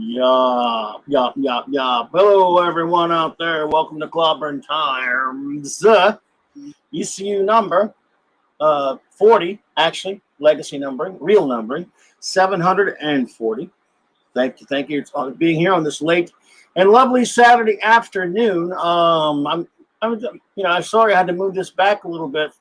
Yeah. Hello, everyone out there. Welcome to Clobberin Times. ECU number 40, actually, legacy numbering, real numbering, 740. Thank you for being here on this late and lovely Saturday afternoon. I'm sorry I had to move this back a little bit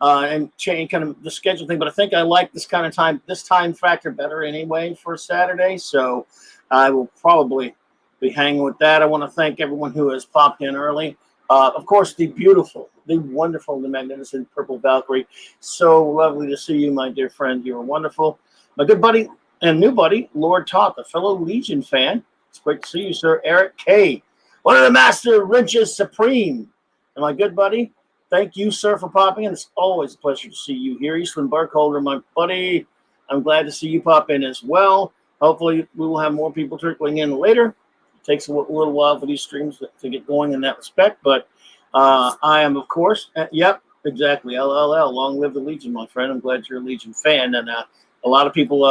and change kind of the schedule thing, but I think I like this kind of time factor better anyway for Saturday. So I will probably be hanging with that. I want to thank everyone who has popped in early. Of course, the beautiful, the wonderful, the magnificent Purple Valkyrie. So lovely to see you, my dear friend. You are wonderful. My good buddy and new buddy, Lord Toth, a fellow Legion fan. It's great to see you, sir. Eric K., one of the Master Wrenches Supreme. And my good buddy, thank you, sir, for popping in. It's always a pleasure to see you here. Eastland Barkholder, my buddy. I'm glad to see you pop in as well. Hopefully, we will have more people trickling in later. It takes a little while for these streams to get going in that respect. But I am, of course, yep, exactly. LLL, long live the Legion, my friend. I'm glad you're a Legion fan. And a lot of people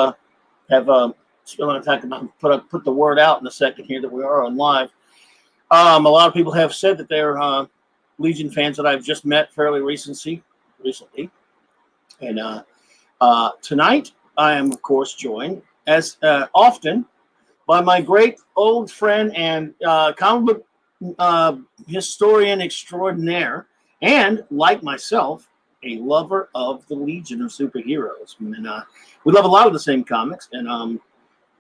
have put the word out in a second here that we are on live. A lot of people have said that they're Legion fans that I've just met fairly recently. And tonight, I am, of course, joined, as often, by my great old friend and comic book historian extraordinaire, and, like myself, a lover of the Legion of superheroes. And we love a lot of the same comics, and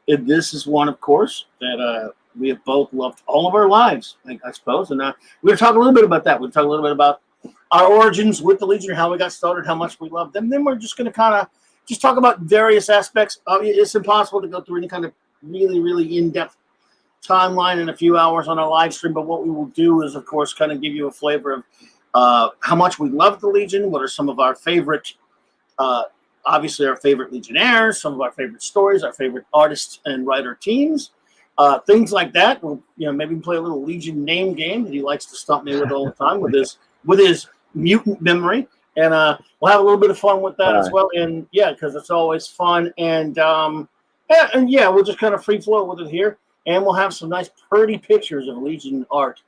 this is one, of course, that we have both loved all of our lives, I suppose. And we're going to talk a little bit about that. We'll talk a little bit about our origins with the Legion, how we got started, how much we love them. Then we're just going to kind of just talk about various aspects. It's impossible to go through any kind of really, really in-depth timeline in a few hours on our live stream. But what we will do is, of course, kind of give you a flavor of how much we love the Legion, what are some of our favorite, obviously our favorite Legionnaires, some of our favorite stories, our favorite artists and writer teams. Things like that. We'll, maybe play a little Legion name game that he likes to stump me with all the time with his mutant memory, and we'll have a little bit of fun with that as well. And yeah, because it's always fun. And we'll just kind of free flow with it here, and we'll have some nice, pretty pictures of Legion art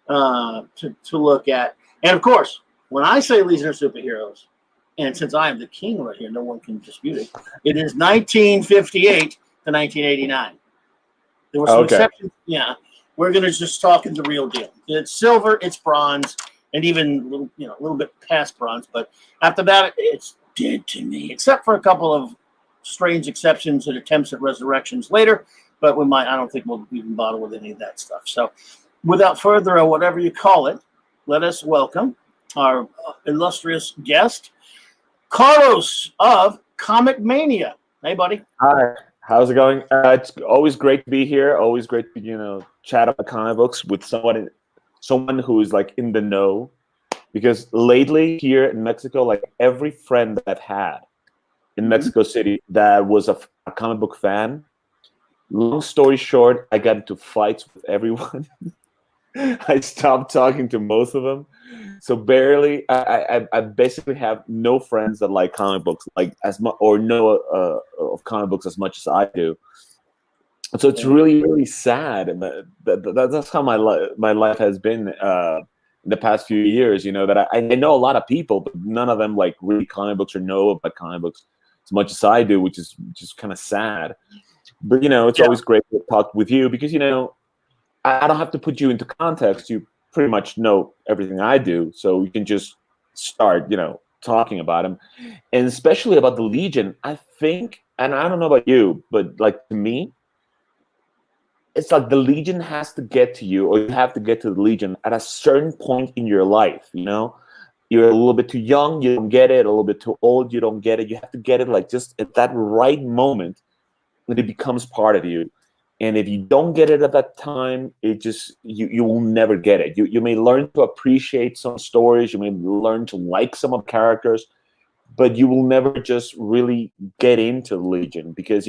to look at. And of course, when I say Legion of superheroes, and since I am the king right here, no one can dispute it. It is 1958 to 1989. There were some exceptions. Yeah, we're going to just talk in the real deal. It's silver, it's bronze, and even a little bit past bronze. But after that, it's dead to me, except for a couple of strange exceptions and attempts at resurrections later. But I don't think we'll even bother with any of that stuff. So without further ado, whatever you call it, let us welcome our illustrious guest, Carlos of Comic Mania. Hey, buddy. Hi. How's it going? It's always great to be here. Always great to chat about comic books with someone who is like in the know. Because lately here in Mexico, like every friend that I've had in Mexico City that was a comic book fan, long story short, I got into fights with everyone. I stopped talking to most of them. So barely, I basically have no friends that like comic books like as much or know of comic books as much as I do. So it's really, really sad, and that's how my life has been in the past few years. That I know a lot of people, but none of them like read comic books or know about comic books as much as I do, which is just kind of sad. But it's always great to talk with you because I don't have to put you into context. You pretty much know everything I do, so you can just start, talking about them, and especially about the Legion. I think, and I don't know about you, but like to me, it's like the Legion has to get to you, or you have to get to the Legion at a certain point in your life. You're a little bit too young, you don't get it. A little bit too old, you don't get it. You have to get it like just at that right moment when it becomes part of you. And if you don't get it at that time, it just you will never get it. You may learn to appreciate some stories, you may learn to like some of the characters, but you will never just really get into the Legion because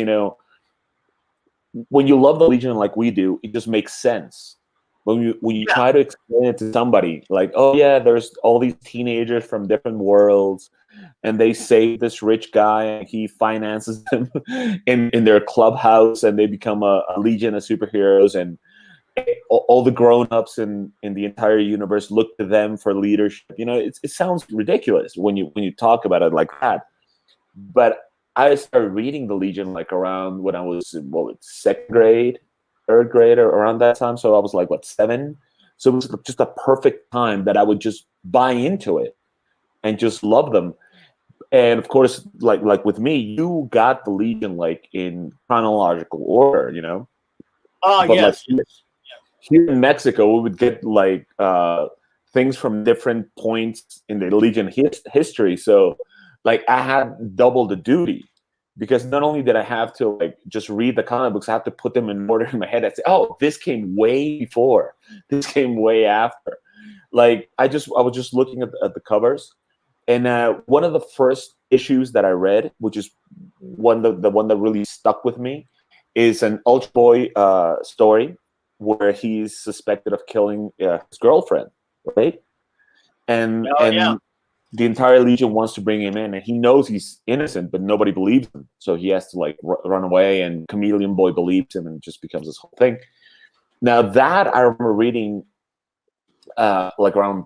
when you love the Legion like we do, it just makes sense. When you try to explain it to somebody, like, oh yeah, there's all these teenagers from different worlds, and they save this rich guy, and he finances them in their clubhouse, and they become a legion of superheroes, and all the grown-ups in the entire universe look to them for leadership. It sounds ridiculous when you talk about it like that, but I started reading the Legion like around when I was second grade, third grade, or around that time. So I was like 7. So it was just a perfect time that I would just buy into it and just love them. And of course, like with me, you got the Legion like in chronological order, Oh, but yes. here in Mexico, we would get like things from different points in the Legion history. So like I had double the duty, because not only did I have to like just read the comic books, I have to put them in order in my head. I say, oh, this came way before, this came way after. Like I was just looking at the covers, and one of the first issues that I read, which is the one that really stuck with me, is an Ultra Boy story where he's suspected of killing his girlfriend, right? And Yeah. the entire Legion wants to bring him in, and he knows he's innocent, but nobody believes him. So he has to like run away, and Chameleon Boy believes him, and it just becomes this whole thing. Now that I remember reading like around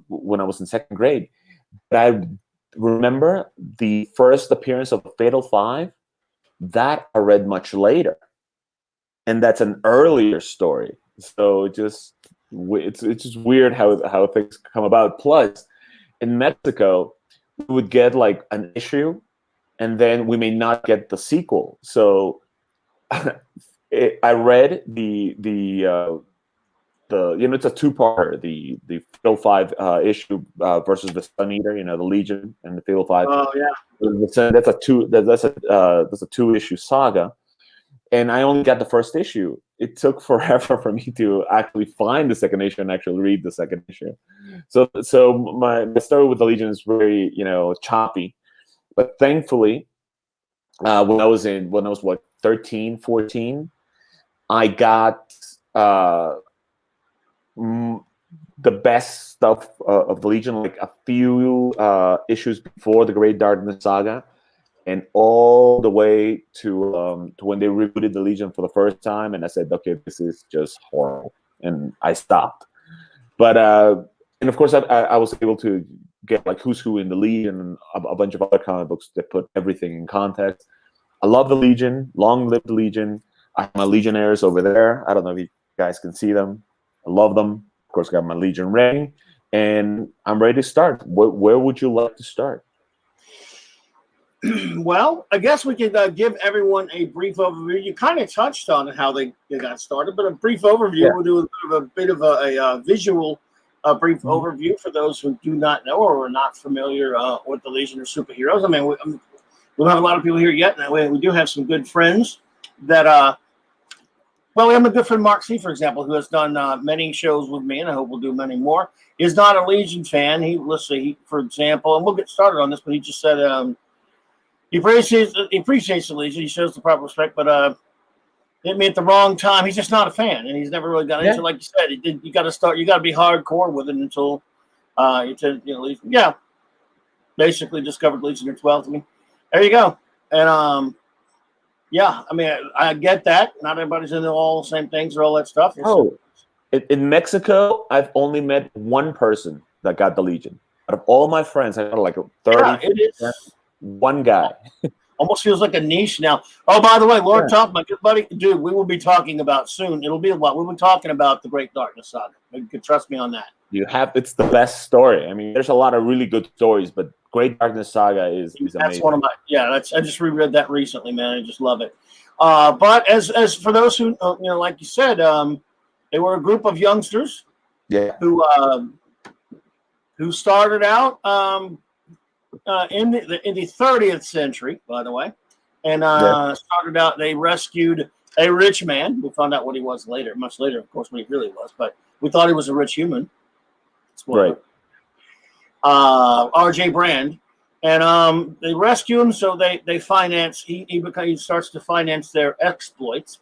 when I was in second grade, but I remember the first appearance of Fatal 5, that I read much later, and that's an earlier story. So it's just weird how things come about. Plus, in Mexico, we would get like an issue, and then we may not get the sequel. So I read the it's a two-parter, the Fatal 5 issue versus the Sun Eater, the Legion and the Fatal 5. Oh, yeah. That's a two-issue saga, and I only got the first issue. It took forever for me to actually find the second issue and actually read the second issue. So my story with the Legion is very choppy, but thankfully, when I was 13, 14, I got the best stuff of the Legion, like a few issues before the Great Darkness Saga, and all the way to when they rebooted the Legion for the first time, and I said, okay, this is just horrible, and I stopped. But and of course, I was able to get like Who's Who in the Legion and a bunch of other comic books that put everything in context. I love the Legion. Long live the Legion. I have my Legionnaires over there. I don't know if you guys can see them. I love them. Of course, I got my Legion ring, and I'm ready to start. Where would you like to start? Well, I guess we could give everyone a brief overview. You kind of touched on how they got started, but a brief overview. Yeah. We'll do a bit of a visual brief overview for those who do not know or are not familiar with the Legion of Superheroes. I mean, we don't have a lot of people here yet, and we do have some good friends that well, we have a good friend, Mark C., for example, who has done many shows with me, and I hope we'll do many more. He's not a Legion fan. For example, and we'll get started on this, but he just said he appreciates the Legion. He shows the proper respect, but hit me at the wrong time. He's just not a fan, and he's never really got into it. Like you said, you got to start. You got to be hardcore with it until Legion. Yeah, basically discovered Legion at 12 to me. There you go. And yeah, I mean, I get that. Not everybody's into all the same things or all that stuff. Oh, in Mexico, I've only met one person that got the Legion. Out of all my friends, I got like 30. Yeah, it is. One guy. Almost feels like a niche now. Oh, by the way, Lord Top, my good buddy, dude, we will be talking about soon. It'll be a while. We'll be talking about the Great Darkness Saga. You can trust me on that. It's the best story. I mean, there's a lot of really good stories, but Great Darkness Saga is amazing. That's one of my I just reread that recently, man. I just love it. But as for those who like you said, they were a group of youngsters, who started out in the 30th century, by the way, and started out. They rescued a rich man. We found out what he was later, much later, of course, what he really was. But we thought he was a rich human. Right. R.J. Brand, and they rescue him. So they finance. He starts to finance their exploits.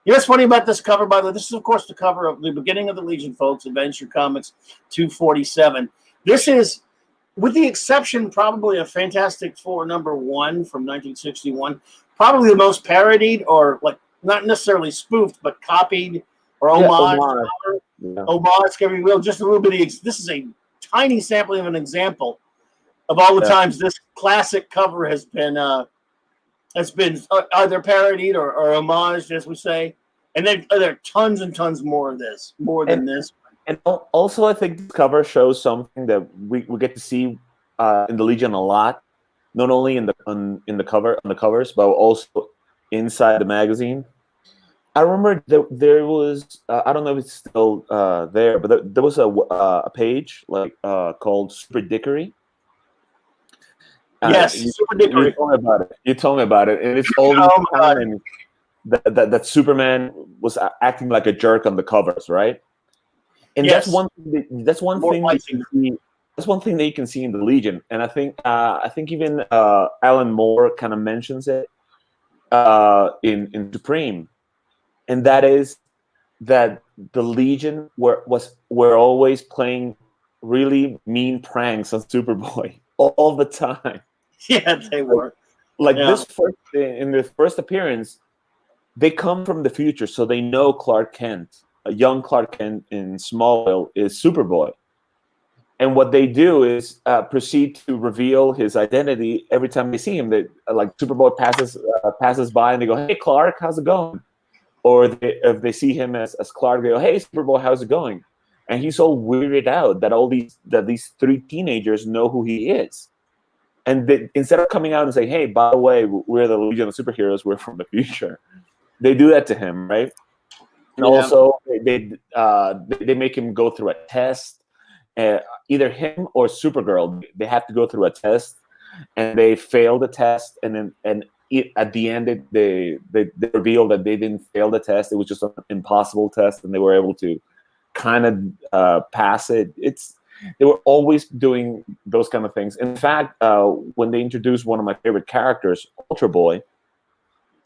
You know what's funny about this cover, by the way? This is, of course, the cover of the beginning of the Legion, folks. Adventure Comics 247. This is with the exception probably of Fantastic Four #1 from 1961, probably the most parodied or like not necessarily spoofed, but copied or homage. Yeah. Homage, can be real. Just a little bit. This is a tiny sampling of an example of all the times this classic cover has been either parodied or homaged, as we say. And then there are tons and tons more of this, more than this. And also, I think this cover shows something that we get to see in the Legion a lot, not only in the covers, but also inside the magazine. I remember there was I don't know if it's still there, but there was a page like called Super Dickery. Yes, Super Dickery. You told me about it, and it's all these times that Superman was acting like a jerk on the covers, right? And that's one thing that you can see in the Legion, and I think even Alan Moore kind of mentions it in Supreme, and that is that the Legion were always playing really mean pranks on Superboy all the time. Yeah, they were. In the first appearance, they come from the future, so they know Clark Kent, a young Clark Kent in Smallville, is Superboy. And what they do is proceed to reveal his identity every time they see him. They, like Superboy passes by and they go, "Hey Clark, how's it going?" Or if they see him as Clark, they go, "Hey Superboy, how's it going?" And he's all weirded out that these three teenagers know who he is. And instead of coming out and saying, "Hey, by the way, we're the Legion of Superheroes, we're from the future," they do that to him, right? And also, they make him go through a test. Either him or Supergirl, they have to go through a test, and they fail the test. And then at the end, they reveal that they didn't fail the test. It was just an impossible test, and they were able to kind of pass it. They were always doing those kind of things. In fact, when they introduced one of my favorite characters, Ultra Boy,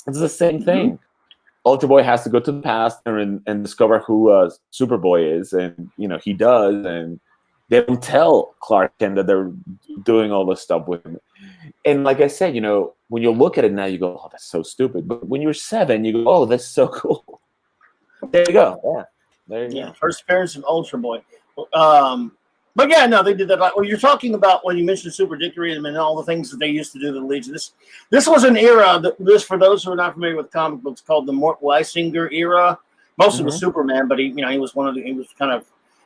it's the same thing. Ultra Boy has to go to the past and discover who Superboy is, and he does, and they don't tell Clark Kent that they're doing all this stuff with him. And like I said, when you look at it now, you go, "Oh, that's so stupid." But when you're 7, you go, "Oh, that's so cool." There you go. Yeah, there you go. First appearance of Ultra Boy. But yeah, no, they did that. Well, you're talking about when you mentioned Super Dickery and all the things that they used to do to the Legion. This was an era for those who are not familiar with comic books, called the Mort Weisinger era. Mostly with Superman, but he was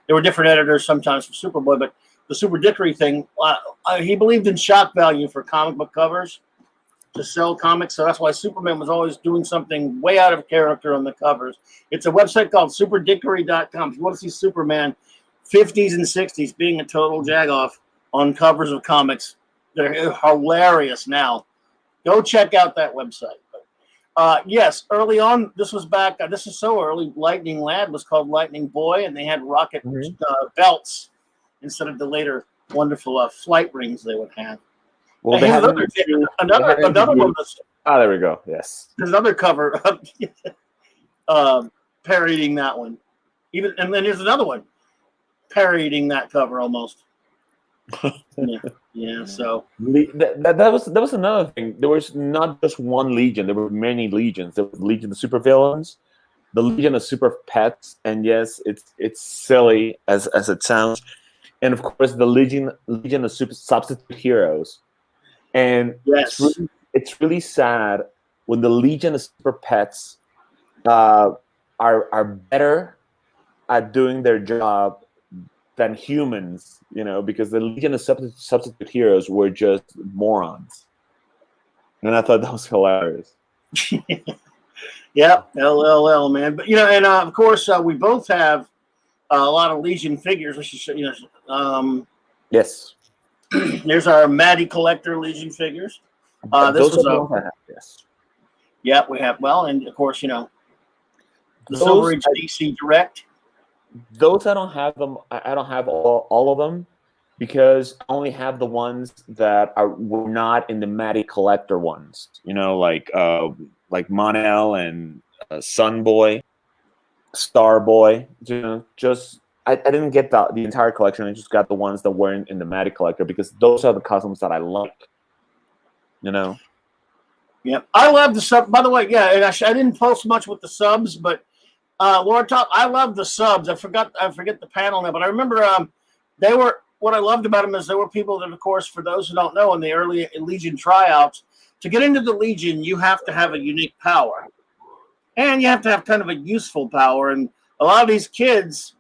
there were different editors sometimes for Superboy, but the Super Dickery thing, he believed in shock value for comic book covers to sell comics, so that's why Superman was always doing something way out of character on the covers. It's a website called superdickery.com. If you want to see Superman 50s and 60s being a total jagoff on covers of comics, they're hilarious now. Go check out that website. Yes, early on, this was back, this is so early, Lightning Lad was called Lightning Boy, and they had rocket belts instead of the later wonderful flight rings they would have. Well, they have another one. There we go. Yes. There's another cover parodying that one. And then there's another one parodying that cover almost. Yeah. So that was another thing. There was not just one Legion. There were many legions. There was the Legion of Supervillains, the Legion of Super Pets, and yes, it's silly as it sounds, and of course the Legion of Super Substitute Heroes. And yes, it's really sad when the Legion of Super Pets are better at doing their job than humans, because the Legion of Substitute Heroes were just morons. And I thought that was hilarious. Yep, LLL, man. But and of course we both have a lot of Legion figures. Which is, yes. There's our Maddie Collector Legion figures. This was yes. Yeah, we have. Well, and of course, the Silver Age DC Direct. Those I don't have them. I don't have all of them because I only have the ones that were not in the Maddie Collector ones. Like Mon-El and Sun Boy, Star Boy. I didn't get the entire collection. I just got the ones that weren't in the Matic collector because those are the costumes that I like. You know. Yeah, I love the sub. By the way, yeah, and I didn't post much with the subs, but Lord Top, I love the subs. I forget the panel now, but I remember they were. What I loved about them is there were people that, of course, for those who don't know, in the early Legion tryouts, to get into the Legion, you have to have a unique power, and you have to have kind of a useful power. And a lot of these kids,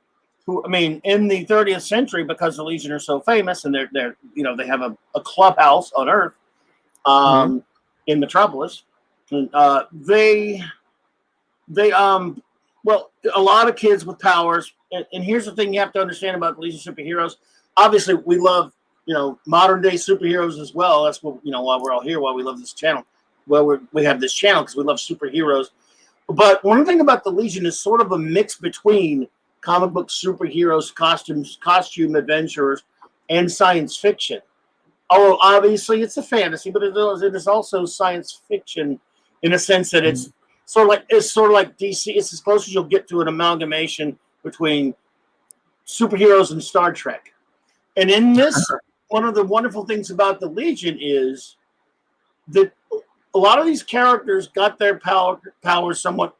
who, I mean, in the 30th century, because the Legion are so famous, and they're they have a clubhouse on Earth, in Metropolis, and well, a lot of kids with powers. And here's the thing you have to understand about the Legion superheroes. Obviously, we love, modern day superheroes as well. That's what, why we're all here, why we love this channel. Well, we have this channel because we love superheroes. But one thing about the Legion is sort of a mix between comic book superheroes, costume adventurers, and science fiction. Although obviously it's a fantasy, but it is also science fiction in a sense that it's sort of like DC. It's as close as you'll get to an amalgamation between superheroes and Star Trek. And in this, one of the wonderful things about the Legion is that a lot of these characters got their powers somewhat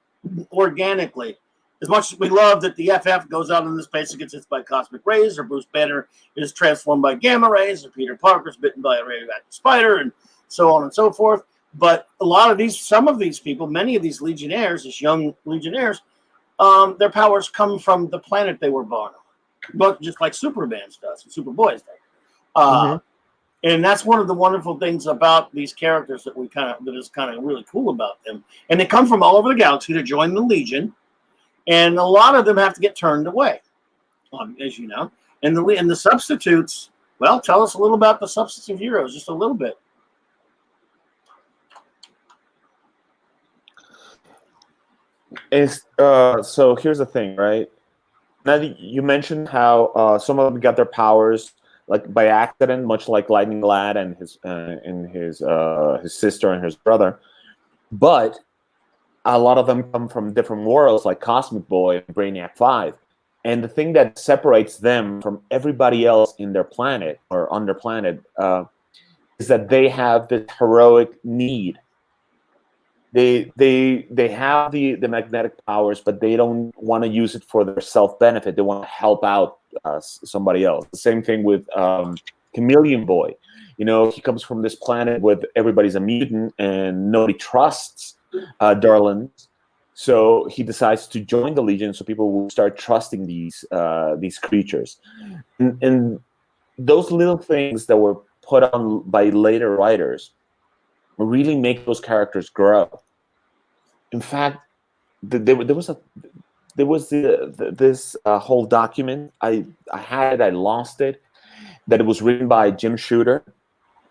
organically. As much as we love that the FF goes out into space and gets hit by cosmic rays, or Bruce Banner is transformed by gamma rays, or Peter Parker's bitten by a radioactive spider, and so on and so forth. But some of these people, many of these Legionnaires, these young Legionnaires, their powers come from the planet they were born on, but just like Superman's does, and Superboy's does. And that's one of the wonderful things about these characters that is kind of really cool about them. And they come from all over the galaxy to join the Legion. And a lot of them have to get turned away, as you know. And the substitutes, well, tell us a little about the substitute heroes, just a little bit. So here's the thing, right? Now you mentioned how some of them got their powers like by accident, much like Lightning Lad and his sister and his brother, but a lot of them come from different worlds, like Cosmic Boy and Brainiac 5. And the thing that separates them from everybody else in their planet or on their planet is that they have this heroic need. They have the magnetic powers, but they don't want to use it for their self-benefit. They want to help out somebody else. The same thing with Chameleon Boy. He comes from this planet where everybody's a mutant and nobody trusts Darlin, so he decides to join the Legion, so people will start trusting these creatures, and those little things that were put on by later writers really make those characters grow. In fact, there was this whole document. I had it, I lost it. That it was written by Jim Shooter,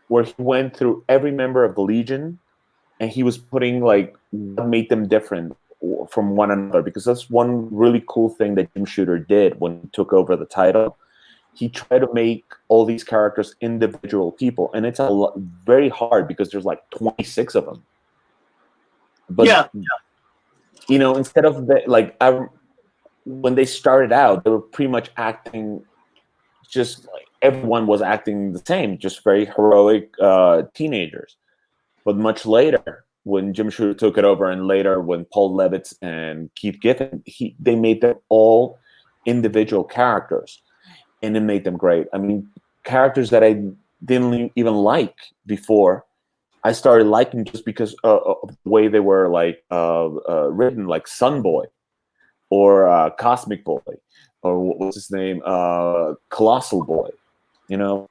where he went through every member of the Legion. And he was putting like what made them different from one another, because that's one really cool thing that Jim Shooter did when he took over the title. He tried to make all these characters individual people, and it's very hard because there's like 26 of them. But instead of when they started out, they were pretty much acting just like everyone was acting the same, just very heroic teenagers. But much later, when Jim Shooter took it over, and later when Paul Levitz and Keith Giffen, they made them all individual characters, and it made them great. I mean, characters that I didn't even like before, I started liking just because of the way they were written, like Sun Boy, or Cosmic Boy, or what was his name, Colossal Boy.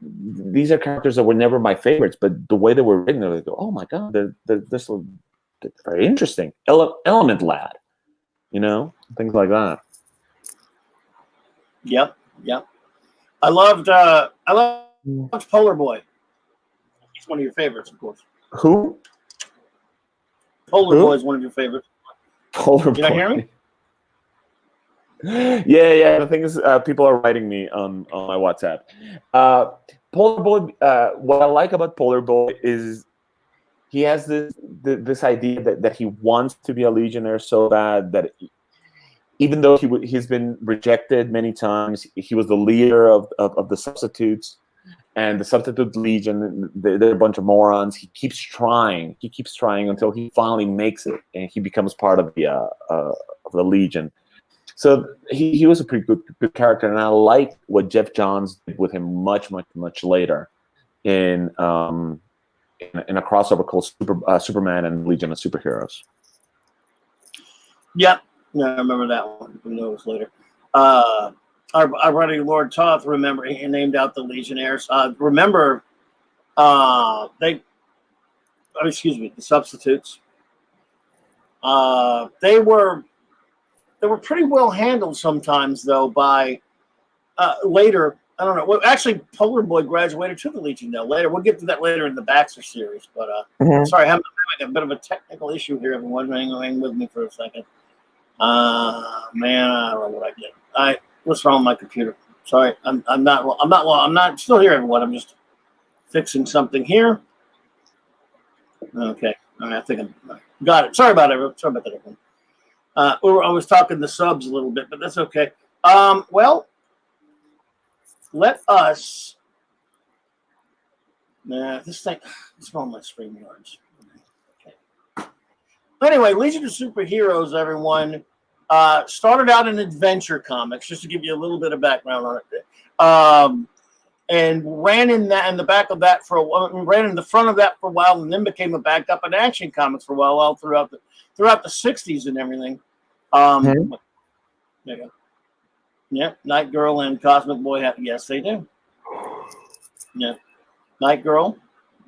These are characters that were never my favorites, but the way they were written, they go, oh my god, they're very interesting. Element Lad, things like that. Yep. I loved Polar Boy. He's one of your favorites, of course. Who? Polar Boy is one of your favorites. Polar Boy. Did I hear me? Yeah. The thing is, people are writing me on my WhatsApp. Polar Boy. What I like about Polar Boy is he has this idea that he wants to be a Legionnaire so bad that even though he's been rejected many times, he was the leader of the substitutes, and the substitute legion. They're a bunch of morons. He keeps trying. He keeps trying until he finally makes it, and he becomes part of the legion. So he was a pretty good character, and I like what Jeff Johns did with him much later in a crossover called Superman and Legion of Superheroes. Yep. Yeah, I remember that one. Who knows later. Our buddy Lord Toth, remember, he named out the Legionnaires. Remember, the substitutes. They were pretty well handled sometimes, though, by later. I don't know. Well, actually, Polar Boy graduated to the Legion, though. Later, we'll get to that later in the Baxter series. But sorry, I'm having a bit of a technical issue here. Everyone, hang with me for a second. Man, I don't know what I did. What's wrong with my computer? Sorry, I'm not still here, everyone. I'm just fixing something here. Okay, all right, I think I got it. Sorry about that, everyone. I was talking the subs a little bit, but that's okay. Well, let us. This thing. What's wrong with my stream yards? Okay. Anyway, Legion of Superheroes, everyone. Started out in adventure comics, just to give you a little bit of background on it, and ran in the back of that for a while, ran in the front of that for a while, and then became a backup in Action Comics for a while, all throughout the '60s and everything. There you go. Yeah, Night Girl and Cosmic Boy. Yes, they do. Yeah, Night Girl.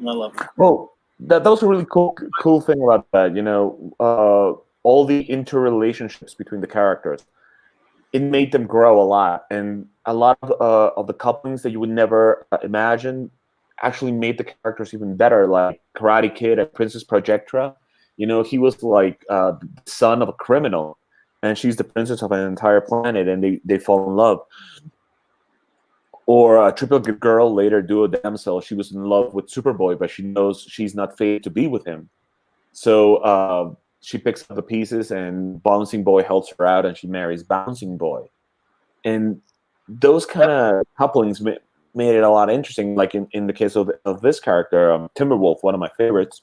I love her. Well, that was a really cool thing about that. All the interrelationships between the characters, it made them grow a lot, and a lot of the couplings that you would never imagine actually made the characters even better. Like Karate Kid and Princess Projectra, he was like the son of a criminal, and she's the princess of an entire planet, and they fall in love. Or a Triple Good Girl, later Duo Damsel, she was in love with Superboy, but she knows she's not fated to be with him. So she picks up the pieces, and Bouncing Boy helps her out, and she marries Bouncing Boy. And those kind of couplings made it a lot interesting. Like in the case of this character, Timberwolf, one of my favorites.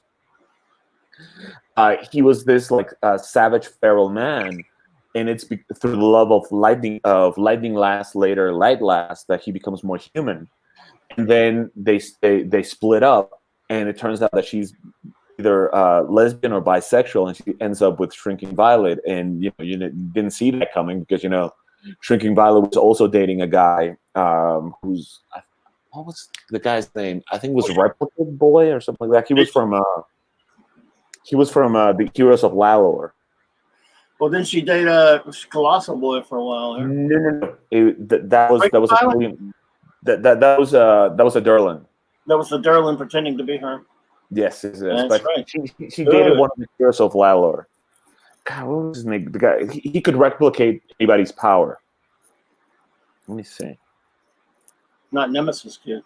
He was this like savage feral man, and it's through the love of Lightning Lass, later Light Lass, that he becomes more human. And then they split up, and it turns out that she's either lesbian or bisexual, and she ends up with Shrinking Violet. And you didn't see that coming, because Shrinking Violet was also dating a guy who's, what was the guy's name? I think it was Replicant Boy or something like that. He was from the Heroes of Lalor. Well, didn't she date Colossal Boy for a while? Huh? No. That was a Durlin. That was the Durlin pretending to be her. Yes, that's but right. She dated one of the Heroes of Lalor. God, what was his name? The guy, he could replicate anybody's power. Let me see. Not Nemesis Kid.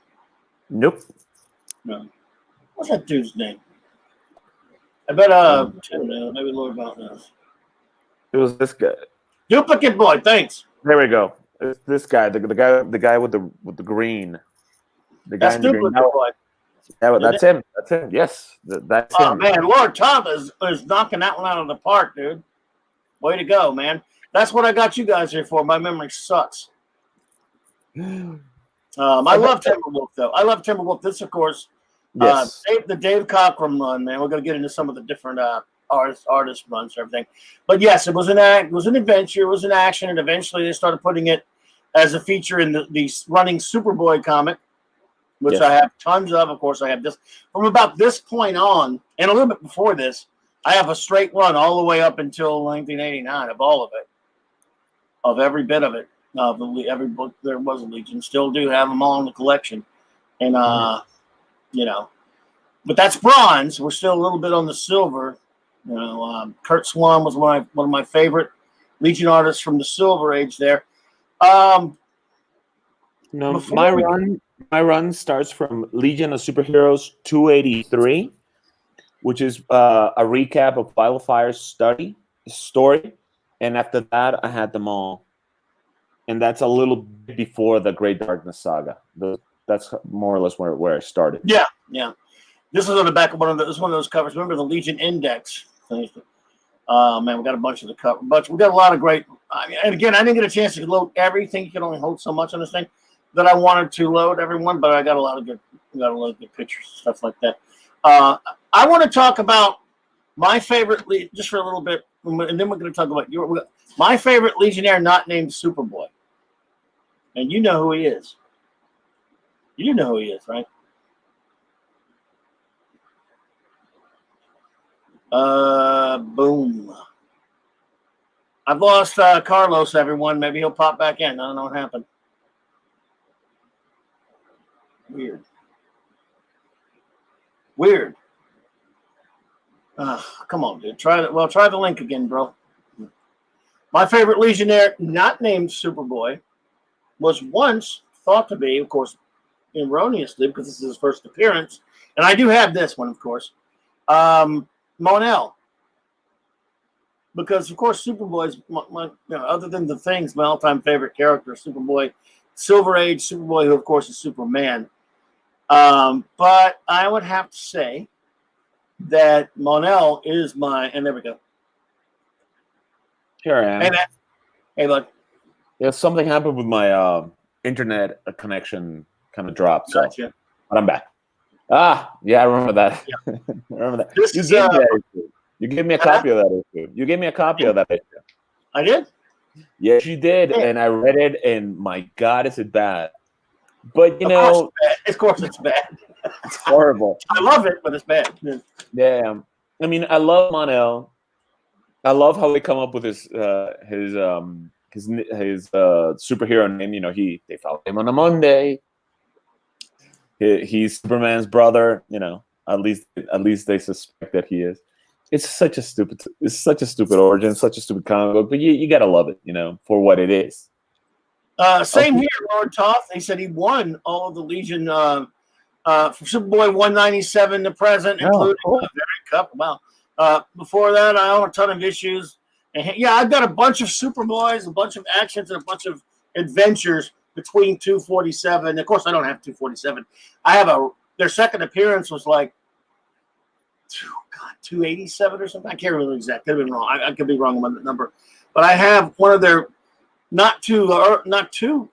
Nope. No. What's that dude's name? I bet maybe Lord about this. It was this guy. Duplicate Boy. Thanks. There we go. It's this guy, the guy with the green. The guy That's Duplicate Boy. That's him. That's him. Yes, that's him. Oh man, Lord Tom is knocking that one out of the park, dude. Way to go, man. That's what I got you guys here for. My memory sucks. I love Timberwolf, though. I love Timberwolf. This, of course, yes. The Dave Cockrum run, man. We're going to get into some of the different artist runs and everything. But yes, it was an adventure, it was an action, and eventually they started putting it as a feature in the running Superboy comic, which I have tons of. Of course, I have this from about this point on, and a little bit before this. I have a straight run all the way up until 1989 of all of it, of every bit of it. Every book there was a Legion. Still do have them all in the collection, and but that's bronze. We're still a little bit on the silver. Kurt Swan was one of my favorite Legion artists from the Silver Age. There. My run starts from Legion of Superheroes 283, which is a recap of Firefire's story, and after that, I had them all, and that's a little bit before the Great Darkness Saga. That's more or less where I started. Yeah, yeah. This is on the back of one of those covers. Remember the Legion Index? Man, we got a bunch of the cover. But we got a lot of great. And again, I didn't get a chance to load everything. You can only hold so much on this thing that I wanted to load everyone. But I got a lot of good pictures and stuff like that. I want to talk about my favorite, just for a little bit, and then we're going to talk about my favorite Legionnaire not named Superboy. And you know who he is. You know who he is, right? Boom. I've lost Carlos, everyone. Maybe he'll pop back in. I don't know what happened. Weird. Come on, dude. Try the link again, bro. My favorite Legionnaire, not named Superboy, was once thought to be, of course, erroneously, because this is his first appearance, and I do have this one, of course, Mon-El. Because, of course, Superboy's, other than the Things, my all-time favorite character, Superboy, Silver Age Superboy, who, of course, is Superman. But I would have to say that Mon-El is and there we go. Here I am. Hey, bud. Yeah, something happened with my internet connection, kind of dropped. So, Gotcha. But I'm back. Yeah, I remember that. Yeah. I remember that. This You is, gave me that issue. You gave me a copy of that issue. You gave me a copy of that issue. I did? Yes, you did. Yeah. And I read it, and my God, is it bad. But, of course it's bad. It's horrible. I love it, but it's bad. Yeah. I mean, I love Mon-El. I love how they come up with his superhero name. They found him on a Monday. He's Superman's brother. At least they suspect that he is. It's such a stupid origin, such a stupid comic book, but you gotta love it, for what it is. Same here, Lord Toth. He said he won all of the Legion from Superboy 197 to present, including the Variant Cup. Wow. Before that, I own a ton of issues. And I've got a bunch of Superboys, a bunch of actions, and a bunch of adventures between 247. Of course, I don't have 247. I have their second appearance was like 287 or something. I can't remember exact. Could have been wrong. I could be wrong on the number. But I have one of their not too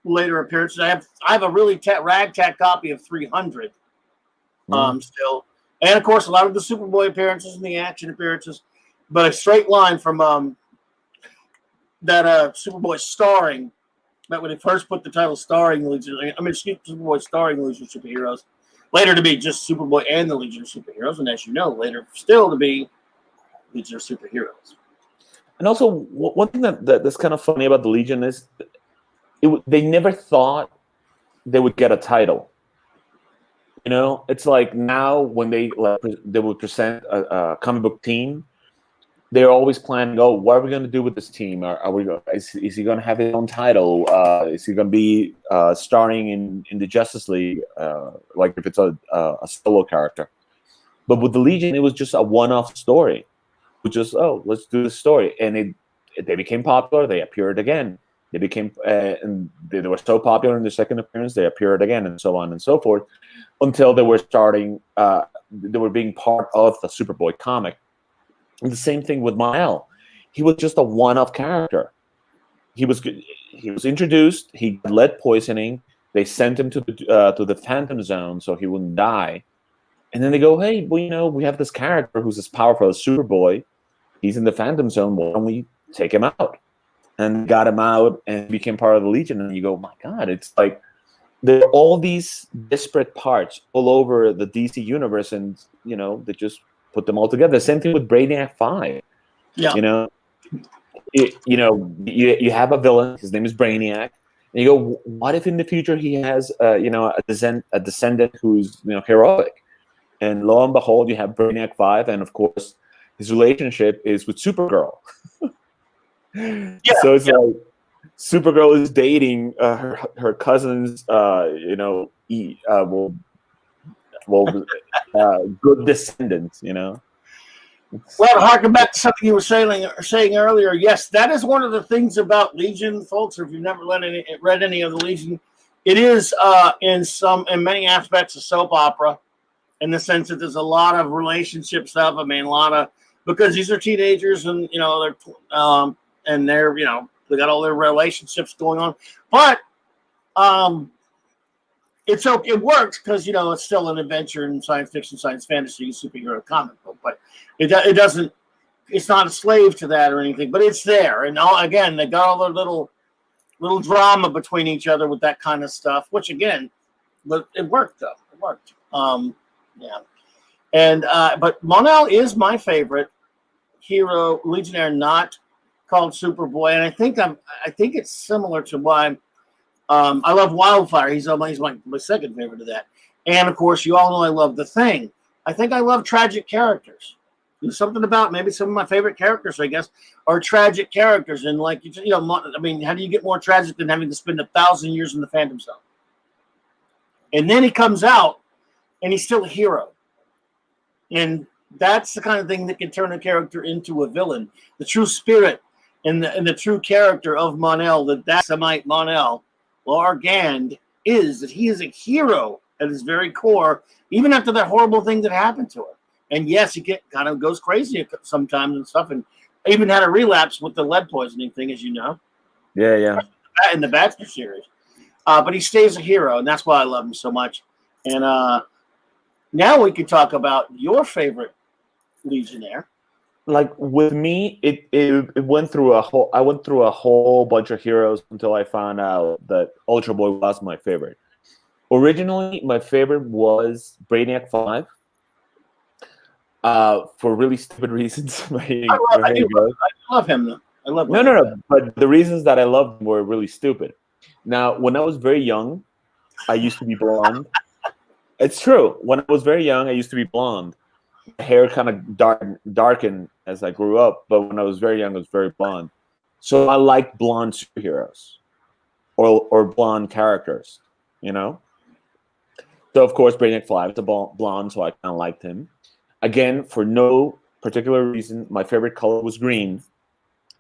later appearances. I have a really ragtag copy of 300 still. And, of course, a lot of the Superboy appearances and the action appearances. But a straight line from that Superboy starring, that when they first put the title starring Superboy starring Legion of Superheroes, later to be just Superboy and the Legion of Superheroes, and as you know, later still to be Legion of Superheroes. And also, one thing that's kind of funny about the Legion is they never thought they would get a title. It's like now when they would present a comic book team, they're always planning, what are we going to do with this team? Is he going to have his own title? Is he going to be starring in the Justice League, like if it's a solo character? But with the Legion, it was just a one-off story. Let's do this story. And they became popular. They appeared again. They became and they were so popular in their second appearance, they appeared again, and so on and so forth, until they were starting. They were being part of the Superboy comic. And the same thing with Mon-El. He was just a one-off character. He was introduced. He got lead poisoning. They sent him to the Phantom Zone so he wouldn't die. And then they go, hey, well, we have this character who's as powerful as Superboy. He's in the Phantom Zone. Why don't we take him out? And got him out and became part of the Legion. And you go, my God, it's like there are all these disparate parts all over the DC universe, and they just put them all together. Same thing with Brainiac 5. Yeah. You have a villain. His name is Brainiac. And you go, what if in the future he has a descendant who's heroic? And lo and behold, you have Brainiac 5, and of course, his relationship is with Supergirl. So it's like Supergirl is dating her cousin's, good descendants. Well, to harken back to something you were saying earlier, yes, that is one of the things about Legion, folks. Or if you've never read any of the Legion, it is in many aspects a soap opera, in the sense that there's a lot of relationship stuff. I mean, a lot of, because these are teenagers, and they're they got all their relationships going on, but it works because it's still an adventure and science fiction, science fantasy, superhero comic book, but it doesn't. It's not a slave to that or anything, but it's there. And again, they got all their little drama between each other with that kind of stuff, which again, but it worked though. It worked. Yeah. And but Mon-El is my favorite hero, Legionnaire, not called Superboy, and I think it's similar to why. I love Wildfire. He's my second favorite of that. And, of course, you all know I love The Thing. I think I love tragic characters. There's something about maybe some of my favorite characters, I guess, are tragic characters. And, like, I mean, how do you get more tragic than having to spend 1,000 years in the Phantom Zone? And then he comes out, and he's still a hero. And that's the kind of thing that can turn a character into a villain. The true spirit and the true character of Mon-El, the Daxamite Mon-El, Largand, is that he is a hero at his very core, even after that horrible thing that happened to him. And yes, he kind of goes crazy sometimes and stuff, and even had a relapse with the lead poisoning thing, as you know. Yeah. In the Baxter series. But he stays a hero, and that's why I love him so much. And now we can talk about your favorite Legionnaire. Like with me, it went through I went through a whole bunch of heroes until I found out that Ultra Boy was my favorite. Originally, my favorite was Brainiac 5. For really stupid reasons. I love him though. I love him. No. But the reasons that I loved him were really stupid. Now, when I was very young, I used to be blonde. It's true. When I was very young, I used to be blonde. My hair kind of darkened as I grew up, but when I was very young, I was very blonde. So I like blonde superheroes or blonde characters, So, of course, Brainiac 5 is a blonde, so I kind of liked him. Again, for no particular reason, my favorite color was green.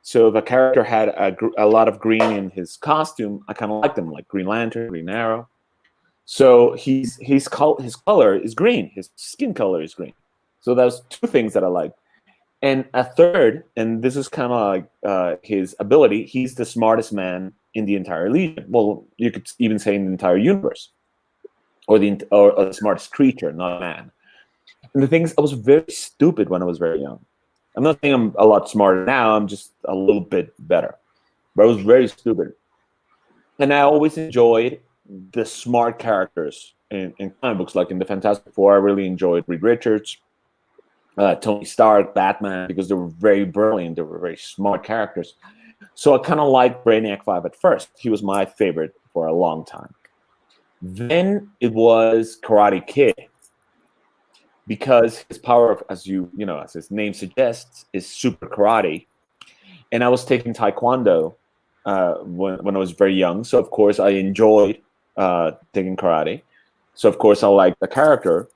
So if a character had a lot of green in his costume, I kind of liked him, like Green Lantern, Green Arrow. So his color is green. His skin color is green. So those two things that I like. And a third, and this is kind of like his ability, he's the smartest man in the entire Legion. Well, you could even say in the entire universe. Or the smartest creature, not a man. And the thing is, I was very stupid when I was very young. I'm not saying I'm a lot smarter now. I'm just a little bit better. But I was very stupid. And I always enjoyed the smart characters in comic books. Like in the Fantastic Four, I really enjoyed Reed Richards, Tony Stark, Batman, because they were very brilliant. They were very smart characters. So I kind of liked Brainiac 5 at first. He was my favorite for a long time. Then it was Karate Kid, because his power, as his name suggests, is super karate. And I was taking Taekwondo when I was very young. So, of course, I enjoyed taking karate. So, of course, I liked the character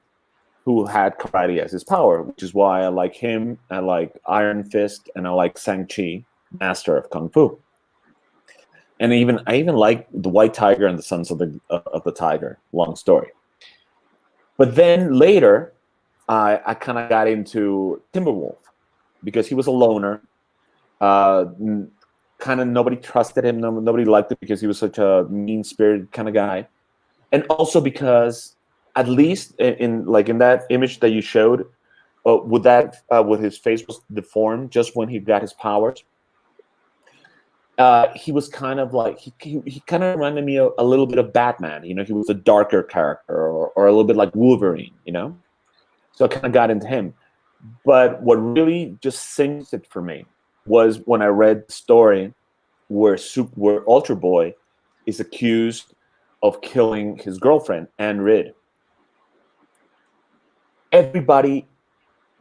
who had karate as his power, which is why I like him. I like Iron Fist, and I like Shang-Chi, Master of Kung Fu. And I even like the White Tiger and the Sons of the Tiger. Long story. But then later, I kind of got into Timberwolf because he was a loner. Kind of nobody trusted him. Nobody liked it because he was such a mean-spirited kind of guy. And also because, at least in that image that you showed, with his face was deformed just when he got his powers. He was kind of like he kind of reminded me a little bit of Batman. He was a darker character, or a little bit like Wolverine. So I kind of got into him. But what really just cinched it for me was when I read the story where Ultra Boy is accused of killing his girlfriend, Anne Ridd. Everybody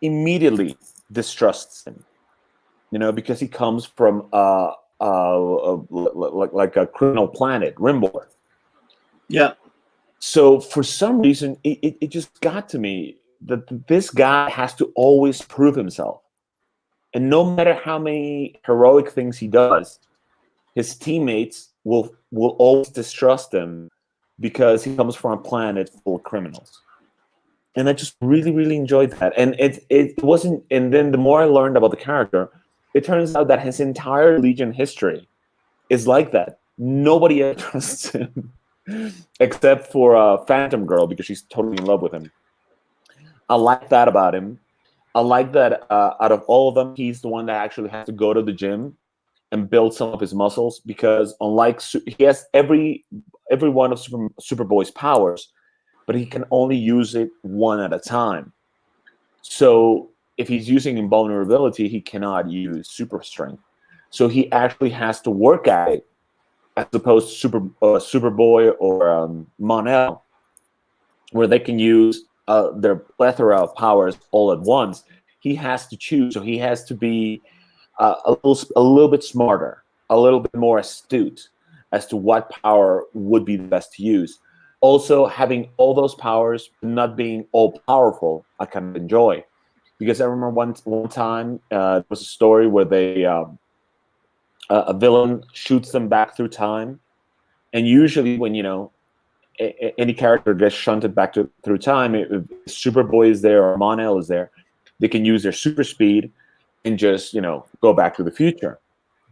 immediately distrusts him, because he comes from like a criminal planet, Rimbor. Yeah. So for some reason, it just got to me that this guy has to always prove himself. And no matter how many heroic things he does, his teammates will always distrust him because he comes from a planet full of criminals. And I just really, really enjoyed that. And it wasn't. And then the more I learned about the character, it turns out that his entire Legion history is like that. Nobody ever trusts him except for Phantom Girl because she's totally in love with him. I like that about him. I like that out of all of them, he's the one that actually has to go to the gym and build some of his muscles because unlike he has every one of Superboy's powers, but he can only use it one at a time. So if he's using invulnerability, he cannot use super strength. So he actually has to work at it, as opposed to Superboy or Mon-El, where they can use their plethora of powers all at once. He has to choose, so he has to be a little bit smarter, a little bit more astute as to what power would be the best to use. Also, having all those powers, not being all powerful, I kind of enjoy, because I remember one time there was a story where they a villain shoots them back through time, and usually when any character gets shunted back through time, if Superboy is there or Mon-El is there, they can use their super speed and just go back to the future.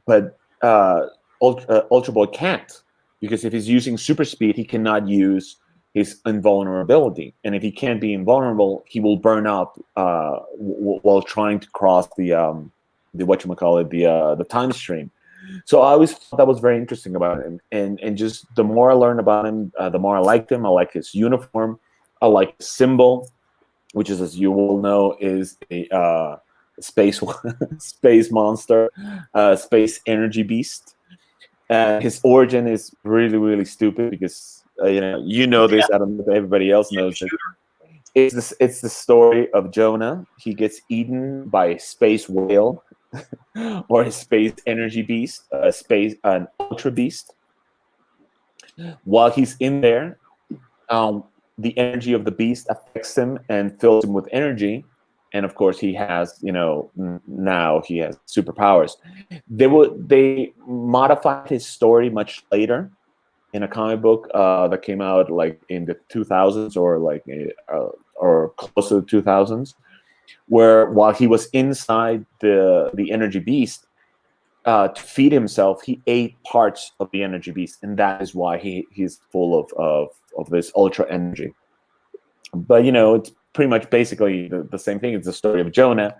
But Ultra Boy can't, because if he's using super speed, he cannot use his invulnerability, and if he can't be invulnerable, he will burn up while trying to cross the time stream. So I always thought that was very interesting about him, and just the more I learned about him, the more I liked him. I like his uniform. I like his symbol, which is, as you all know, is a space monster, space energy beast. His origin is really, really stupid because this. I don't know if everybody else knows it. It's the story of Jonah. He gets eaten by a space whale. Or a space energy beast, an ultra beast. While he's in there, the energy of the beast affects him and fills him with energy, and of course he has, now he has superpowers. They modified his story much later in a comic book that came out like in the 2000s or close to the 2000s. Where while he was inside the energy beast, to feed himself, he ate parts of the energy beast, and that is why he's full of this ultra energy. But it's pretty much basically the same thing. It's the story of Jonah,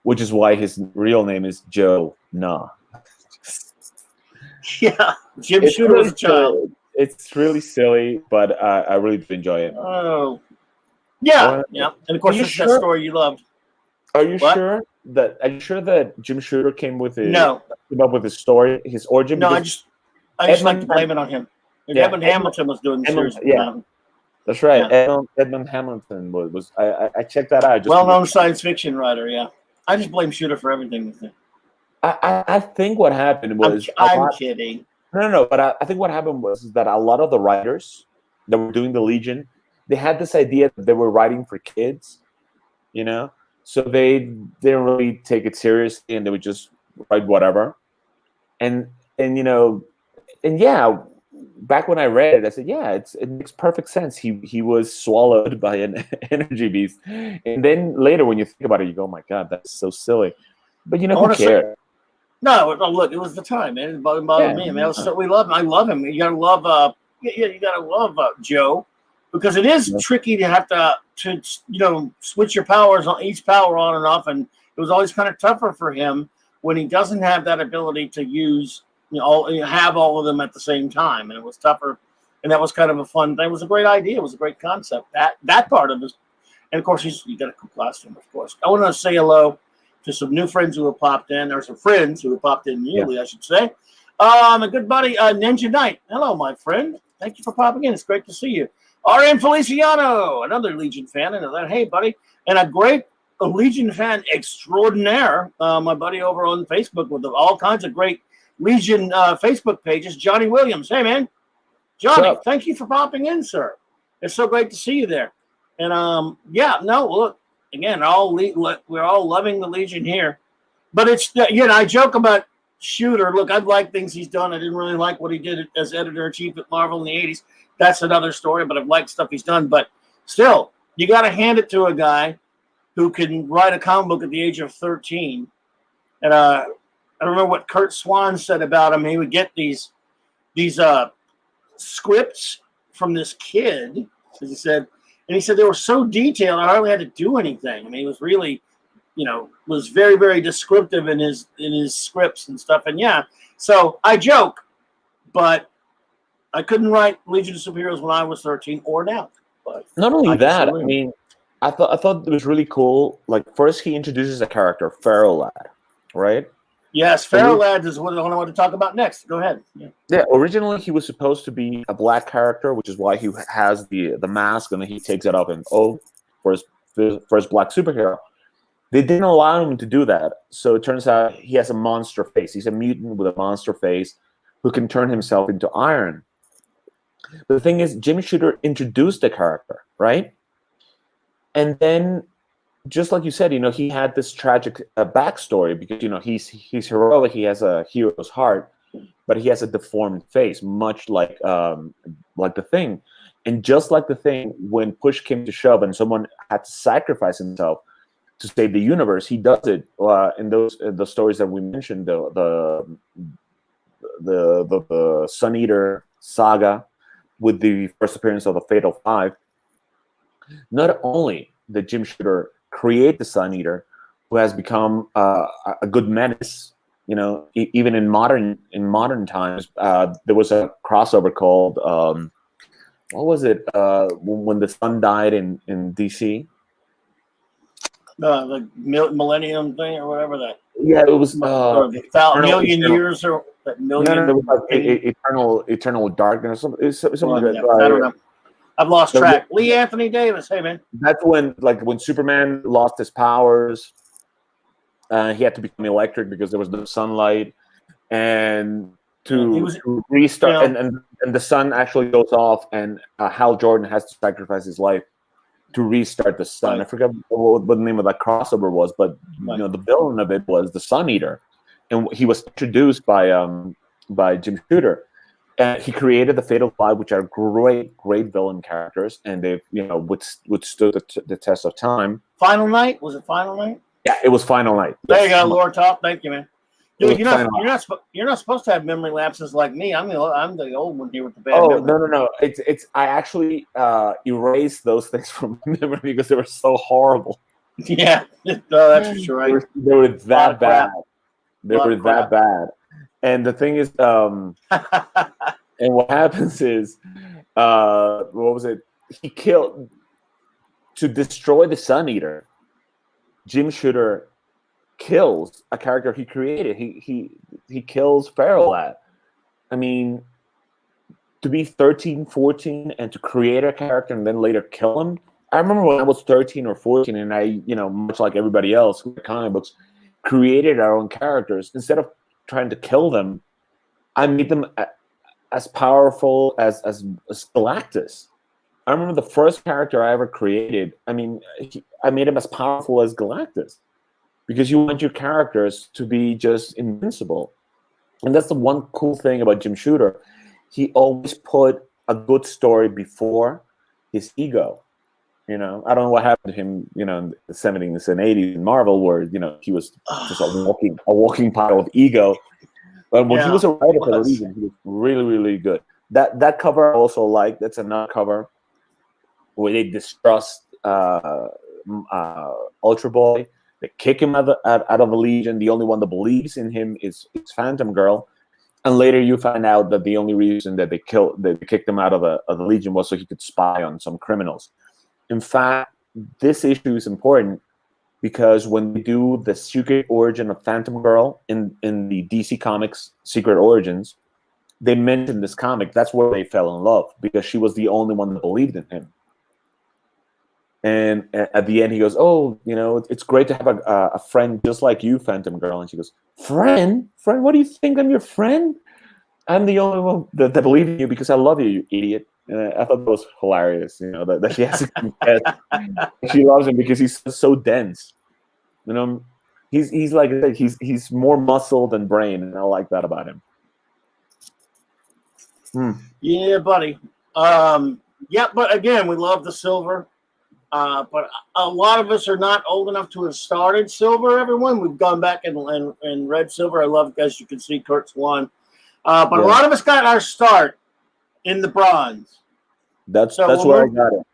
which is why his real name is Jonah. Yeah, Jim Shooter was a child. It's really silly, but I really do enjoy it. Oh, yeah, yeah, and of course it's that story you loved. Are you sure that Jim Shooter came up with his story, his origin? No, I just like to blame it on him. Yeah, Edmund Hamilton was doing the series. Yeah, that's right. Yeah. Edmund Hamilton was. I checked that out. Well-known science fiction writer. Yeah, I just blame Shooter for everything. I think what happened was. I'm kidding. No. But I think what happened was that a lot of the writers that were doing the Legion, they had this idea that they were writing for kids, So they didn't really take it seriously, and they would just write whatever. And yeah, back when I read it, I said, yeah, it makes perfect sense. He was swallowed by an energy beast, and then later when you think about it, you go, oh my God, that's so silly. But who cares? No, look, it was the time, man. It bothered me. I mean, we love him. I love him. You gotta love you gotta love Joe. Because it is tricky to have to switch your powers on each power on and off, and it was always kind of tougher for him when he doesn't have that ability to use have all of them at the same time, and it was tougher. And that was kind of a fun thing. It was a great idea. It was a great concept. That part of it, and of course you got a cool costume. Of course, I want to say hello to some new friends who have popped in, or some friends who have popped in newly, I should say. My good buddy Ninja Knight. Hello, my friend. Thank you for popping in. It's great to see you. R.M. Feliciano, another Legion fan, and that, hey, buddy, and a great Legion fan extraordinaire, my buddy over on Facebook with all kinds of great Legion Facebook pages, Johnny Williams. Hey, man. Johnny, thank you for popping in, sir. It's so great to see you there. And, look, again, we're all loving the Legion here. But it's I joke about Shooter. Look, I've liked things he's done. I didn't really like what he did as editor in chief at Marvel in the '80s. That's another story. But I've liked stuff he's done. But still, you got to hand it to a guy who can write a comic book at the age of 13. And I remember what Kurt Swan said about him. He would get these scripts from this kid, as he said, and he said they were so detailed. I hardly had to do anything. I mean, it was really, was very, very descriptive in his scripts and stuff. And yeah, so I joke, but I couldn't write Legion of Superheroes when I was 13 or now. But not only that, I mean, I thought it was really cool. Like, first he introduces a character, Feral Lad, right? Yes, Feral Lad is what I want to talk about next. Go ahead. Yeah, originally he was supposed to be a black character, which is why he has the mask, and then he takes it off and for his first black superhero. They didn't allow him to do that, so it turns out he has a monster face. He's a mutant with a monster face who can turn himself into iron. But the thing is, Jim Shooter introduced the character, right? And then, just like you said, he had this tragic backstory because he's heroic. He has a hero's heart, but he has a deformed face, much like the Thing. And just like the Thing, when push came to shove and someone had to sacrifice himself to save the universe, he does it in the stories that we mentioned, the Sun Eater saga, with the first appearance of the Fatal Five. Not only did Jim Shooter create the Sun Eater, who has become a good menace, even in modern times. There was a crossover called what was it? When the Sun died in DC. The Millennium thing or whatever that. Yeah, it was million years or that million. No, it was like eternal darkness. Something like that. I don't know. I've lost track. Lee Anthony Davis. Hey, man. That's when Superman lost his powers. He had to become electric because there was no sunlight, and to restart, and the sun actually goes off, and Hal Jordan has to sacrifice his life to restart the sun. Right. I forgot what the name of that crossover was, but the villain of it was the Sun Eater, and he was introduced by Jim Shooter. And he created the Fatal Five, which are great villain characters, and they've withstood the test of time. Final Night? Was it Final Night? Yeah, it was Final Night. There you go, Lore Top. Thank you, man. Dude, you're not supposed to have memory lapses like me. I'm the old one here with the bad memory. No. It's I actually erased those things from memory because they were so horrible. Yeah, no, that's for sure. They were that bad. They were that bad. And the thing is, and what happens is, what was it? He killed, to destroy the Sun Eater. Jim Shooter kills a character he created. He kills Feral Lad. I mean, to be 13, 14, and to create a character and then later kill him. I remember when I was 13 or 14, and I, much like everybody else who read comic books, created our own characters. Instead of trying to kill them, I made them as powerful as Galactus. I remember the first character I ever created. I mean, I made him as powerful as Galactus, because you want your characters to be just invincible. And that's the one cool thing about Jim Shooter. He always put a good story before his ego. I don't know what happened to him, in the 70s and 80s in Marvel, where, he was just a walking pile of ego. But when he was a writer for the Legion, he was really, really good. That cover I also like. That's another cover where they distrust Ultra Boy. They kick him out of the Legion. The only one that believes in him is Phantom Girl. And later you find out that the only reason that they kicked him out of the Legion was so he could spy on some criminals. In fact, this issue is important because when we do the secret origin of Phantom Girl in the DC Comics Secret Origins, they mention this comic. That's where they fell in love, because she was the only one that believed in him. And at the end, he goes, "Oh, it's great to have a friend just like you, Phantom Girl." And she goes, "Friend? What do you think? I'm your friend? I'm the only one that believes in you because I love you, you idiot." And I thought that was hilarious, that she has to confess she loves him because he's so dense, He's like I said, he's more muscle than brain, and I like that about him. Yeah, buddy. Yeah, but again, we love the silver. But a lot of us are not old enough to have started silver. Everyone, we've gone back and red silver. I love, as you can see, Kurt's won. But a lot of us got our start in the bronze. That's where I got it.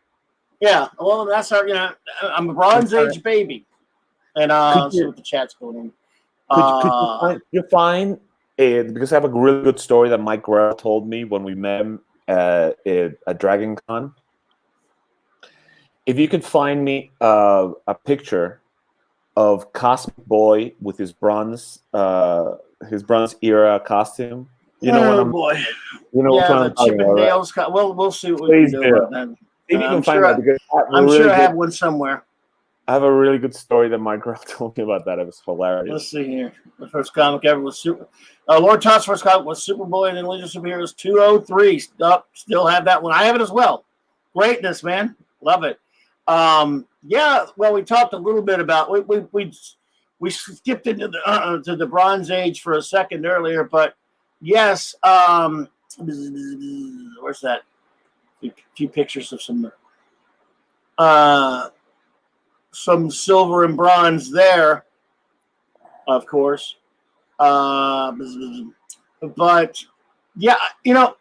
Yeah, well, that's our. I'm a Bronze Age baby, and see what the chat's going on. Could you find because I have a really good story that Mike Guerrero told me when we met him at Dragon Con. If you could find me a picture of Cosmic Boy with his bronze era costume, you know what I'm. Boy. You know yeah, what the Chip and Dale's. Right? We'll see what we can do about that. Maybe you can find that because I'm sure I have one somewhere. I have a really good story that Mike Guerrero told me about that. It was hilarious. Let's see here. The first comic ever was Super. Lord Todd's first comic was Superboy and then Legion of Superheroes 203. Still have that one. I have it as well. Greatness, man. Love it. Yeah. Well, we talked a little bit about we skipped into the to the Bronze Age for a second earlier, but yes. Where's that? A few pictures of some silver and bronze there, of course. But yeah,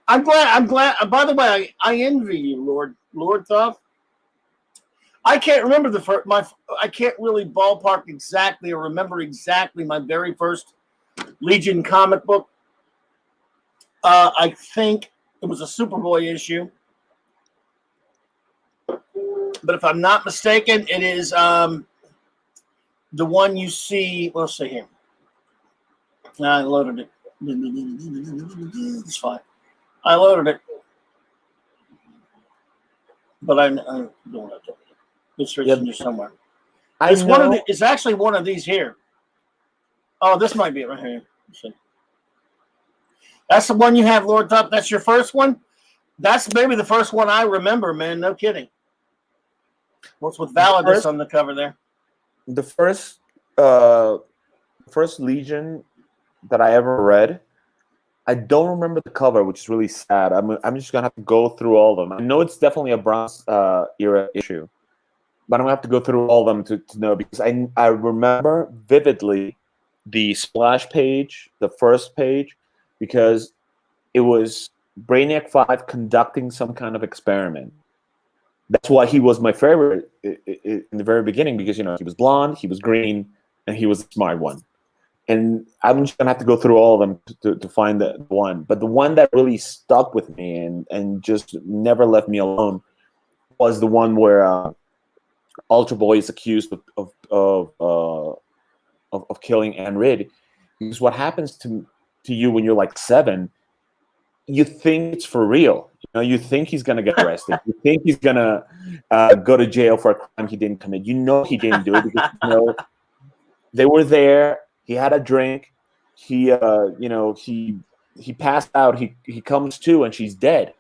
I'm glad. By the way, I envy you, Lord Thoth. I can't remember I can't really ballpark exactly or remember exactly my very first Legion comic book. I think it was a Superboy issue. But if I'm not mistaken, it is the one you see. Let's see here. I loaded it. It's fine. I loaded it. But I don't have to. It's in here somewhere. It's actually one of these here. Oh, this might be it right here. Let's see. That's the one you have, Lord Top. That's your first one? That's maybe the first one I remember, man. No kidding. What's with Validus on the cover there? The first Legion that I ever read, I don't remember the cover, which is really sad. I'm just gonna have to go through all of them. I know it's definitely a Bronze era issue, but I'm gonna have to go through all of them to know because I remember vividly the splash page, the first page, because it was Brainiac 5 conducting some kind of experiment. That's why he was my favorite in the very beginning because he was blonde, he was green, and he was the smart one. And I'm just gonna have to go through all of them to find the one. But the one that really stuck with me and just never left me alone was the one where Ultra Boy is accused of killing Anne Ridd. Because what happens to you when you're like 7, you think it's for real. You think he's gonna get arrested. You think he's gonna go to jail for a crime he didn't commit. He didn't do it because they were there. He had a drink. He passed out. He comes to and she's dead.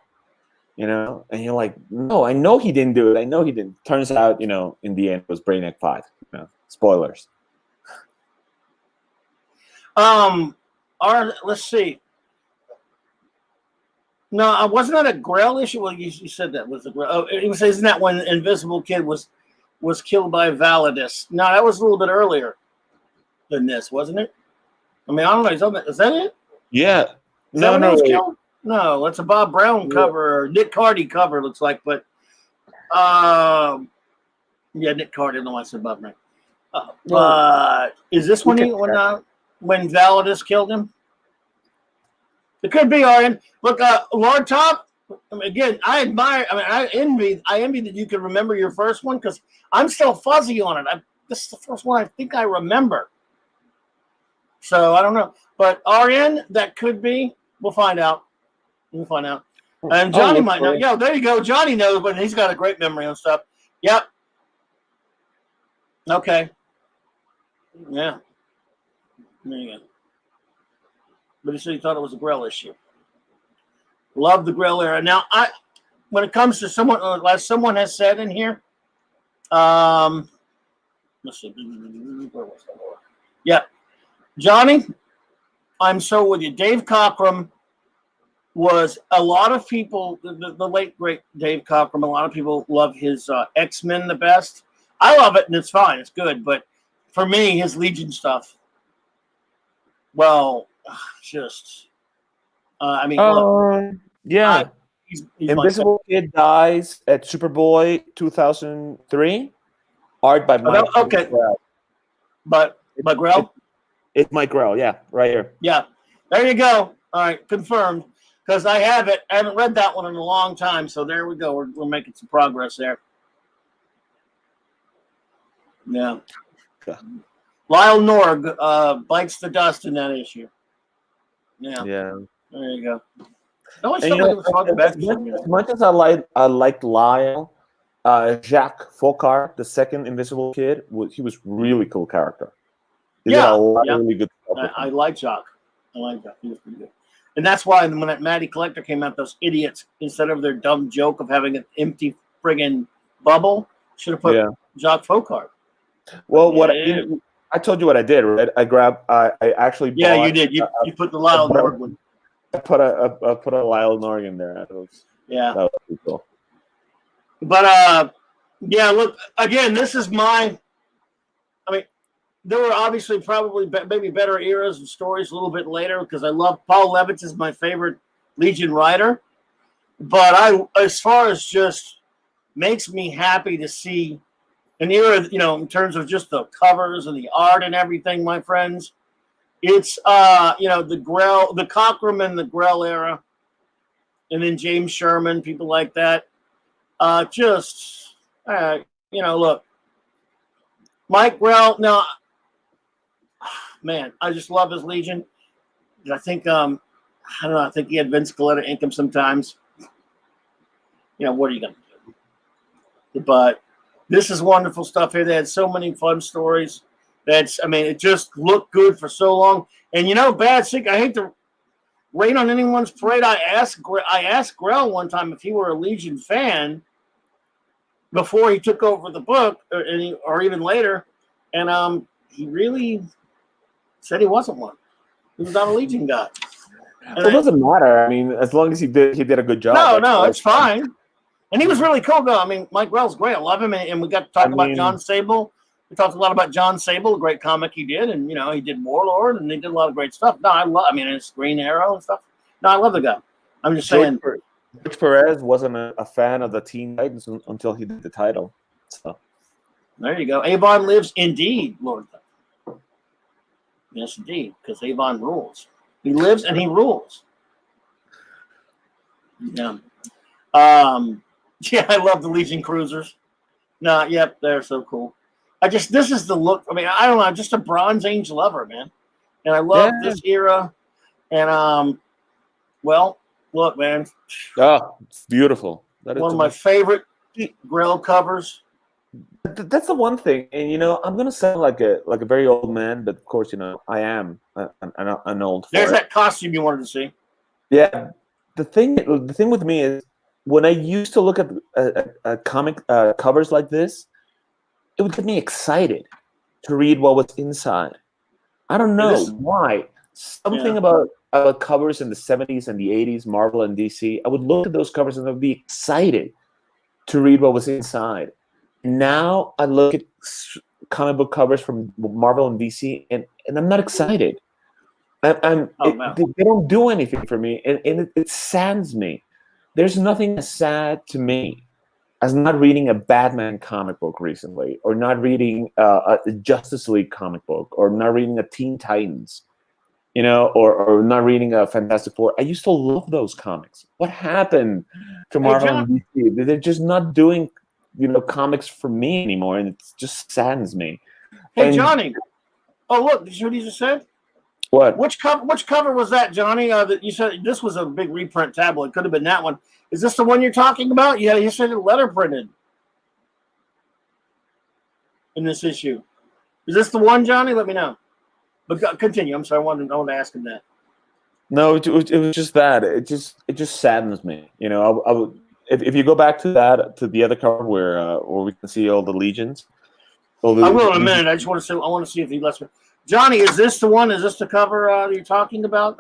And you're like, no, I know he didn't do it. I know he didn't. Turns out, in the end, it was Brainiac 5. Spoilers. Let's see. No, wasn't that a Grell issue? Well, you said that was a Grell. Oh, isn't that when Invisible Kid was killed by Validus? No, that was a little bit earlier than this, wasn't it? I mean, I don't know. Is that it? Yeah. Is that when he was killed? No, that's a Bob Brown cover or Nick Cardy cover, looks like. But, yeah, Nick Cardy. I don't know why I said Bob Brown. But is this when Validus killed him? It could be, Arian. Look, Lord Top, again, I envy that you can remember your first one because I'm still fuzzy on it. This is the first one I think I remember. So I don't know. But Arian, that could be. We'll find out. And Johnny might know. Yeah, there you go. Johnny knows, but he's got a great memory on stuff. Yep. Okay. Yeah. There you go. But he said he thought it was a Grell issue. Love the Grell era. Now, when it comes to someone, as someone has said in here, let's see, where was that? Yeah. Johnny, I'm so with you. Dave Cockrum was a lot of people, the late, great Dave Cockrum, a lot of people love his X-Men the best. I love it, and it's fine. It's good. But for me, his Legion stuff, well, just, I mean, look. Yeah. He's Invisible Kid dies at Superboy 2003. Art by Mike. Okay. Grell. But Grell? It's Mike Grell, yeah, right here. Yeah. There you go. All right, confirmed. Because I have it. I haven't read that one in a long time, so there we go. We're making some progress there. Yeah. Lyle Norg bites the dust in that issue. Yeah. Yeah. There you go. As much as I liked Lyle, Jacques Faucard, the second Invisible Kid, he was really cool character. He did a lot of really good stuff. I like Jacques. I like that. He was pretty good. And that's why when that Matty Collector came out, those idiots, instead of their dumb joke of having an empty friggin' bubble, should have put Jacques Faucard. Well, I told you what I did, right? I actually bought, you did. You put the Lyle Norg one. I put a Lyle Norg in there. That was pretty cool. But look, again, this is my. I mean, there were obviously probably maybe better eras and stories a little bit later because I love Paul Levitz is my favorite Legion writer. But as far as just makes me happy to see an era, in terms of just the covers and the art and everything, my friends. It's the Grell, the Cockrum and the Grell era, and then James Sherman, people like that. Look, Mike Grell. Now, man, I just love his Legion. I think I don't know. I think he had Vince Coletta ink him sometimes. What are you gonna do? But this is wonderful stuff here. They had so many fun stories. It just looked good for so long. And Bad Sick, I hate to rain on anyone's parade. I asked Grell one time if he were a Legion fan before he took over the book, or even later, and he really said he wasn't one. He was not a Legion guy. And it doesn't matter. I mean, as long as he did a good job. No, it's fine. And he was really cool, though. I mean, Mike Grell's great. I love him, and we got to talk about John Sable. We talked a lot about John Sable, a great comic he did, and he did Warlord, and he did a lot of great stuff. No, it's Green Arrow and stuff. No, I love the guy. I'm just saying. George Perez wasn't a fan of the Teen Titans until he did the title. So there you go. Avon lives indeed, Lord. Yes, indeed, because Avon rules. He lives and he rules. Yeah. I love the Legion Cruisers. They're so cool. This is the look. I mean, I don't know. I'm just a Bronze Age lover, man. And I love this era. And, look, man. Oh, it's beautiful. That is one of my favorite Grell covers. That's the one thing. And, I'm going to sound like a very old man, but of course, I am an old There's that costume you wanted to see. Yeah. The thing with me is when I used to look at comic covers like this, it would get me excited to read what was inside. I don't know why. Something about covers in the 70s and the 80s, Marvel and DC, I would look at those covers and I would be excited to read what was inside. Now I look at comic book covers from Marvel and DC and I'm not excited. They don't do anything for me, and it saddens me. There's nothing as sad to me as not reading a Batman comic book recently, or not reading a Justice League comic book, or not reading a Teen Titans, or not reading a Fantastic Four. I used to love those comics. What happened to Marvel and DC? They're just not doing, comics for me anymore, and it just saddens me. Hey, Johnny. Oh, look, did you what he just said? What? Which cover was that, Johnny? That you said this was a big reprint tabloid. It could have been that one. Is this the one you're talking about? Yeah, you said it letter printed in this issue. Is this the one, Johnny? Let me know. But continue. I'm sorry. I wanted to ask him that. No, it was just that. It just saddens me. I would, if you go back to the other cover where we can see all the legions. Well, I will in a minute. I just want to see. I want to see if he lets me. Johnny, is this the one? Is this the cover you're talking about?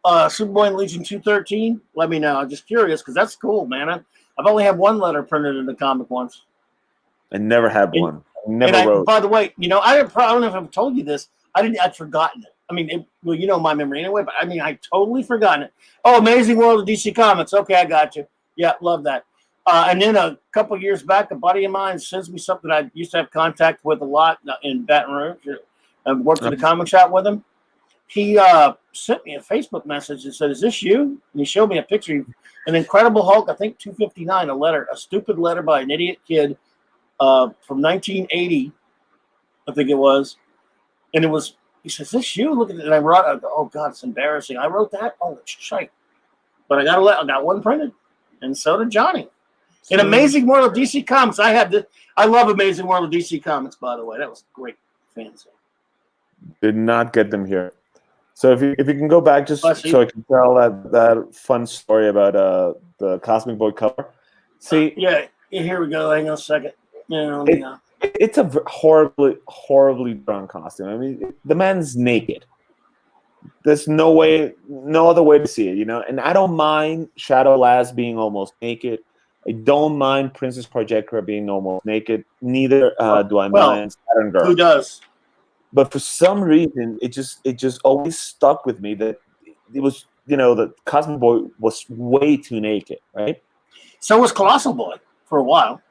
Superboy and Legion 213. Let me know. I'm just curious because that's cool, man. I've only had one letter printed in the comic once. I never had one. I never wrote. By the way, I don't know if I've told you this. I'd forgotten it. I mean, my memory anyway. But I mean, I totally forgotten it. Oh, Amazing World of DC Comics. Okay, I got you. Yeah, love that. And then a couple years back, a buddy of mine sends me something I used to have contact with a lot in Baton Rouge. I worked at the comic shop with him. He sent me a Facebook message and said, "Is this you?" And he showed me a picture of an Incredible Hulk, I think 259, a stupid letter by an idiot kid from 1980, I think it was. And it was, he says, "Is this you?" Look at it. And I wrote, oh God, it's embarrassing. I wrote that? Oh, it's shite. But I got one printed. And so did Johnny. In Amazing World of DC Comics, I love Amazing World of DC Comics, by the way. That was great. Fancy. Did not get them here. So if you can go back just so I can tell that fun story about the Cosmic Boy cover. See, yeah, here we go. Hang on a second. It's a horribly drawn costume. I mean, the man's naked. There's no other way to see it, And I don't mind Shadow Lass being almost naked. I don't mind Princess Projectra being almost naked. Neither do I mind Saturn Girl. Who does? But for some reason, it just always stuck with me that it was, the Cosmic Boy was way too naked, right? So was Colossal Boy for a while.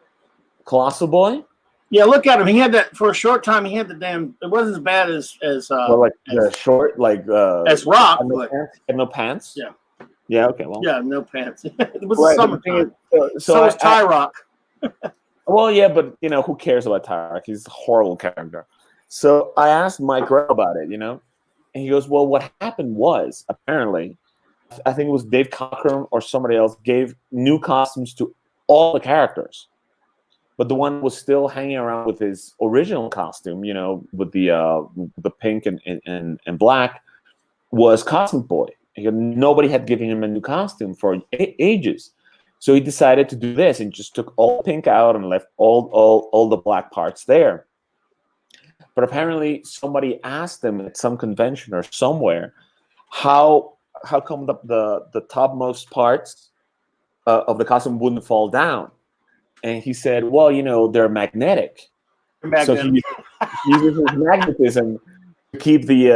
Colossal Boy? Yeah, look at him. He had that for a short time. He had the damn. It wasn't as bad as as Rock. And no pants. Yeah. Yeah. Okay. Well. Yeah, no pants. It was the summertime. So was Tyrock. Well, yeah, but who cares about Tyrock? He's a horrible character. So I asked Mike Grell about it, and he goes, "Well, what happened was apparently, I think it was Dave Cockrum or somebody else gave new costumes to all the characters." But the one was still hanging around with his original costume, with the pink and black, was Cosmic Boy. Nobody had given him a new costume for ages, so he decided to do this and just took all the pink out and left all the black parts there. But apparently, somebody asked him at some convention or somewhere, how come the topmost parts of the costume wouldn't fall down? And he said, "Well, they're magnetic." So he uses his magnetism to keep the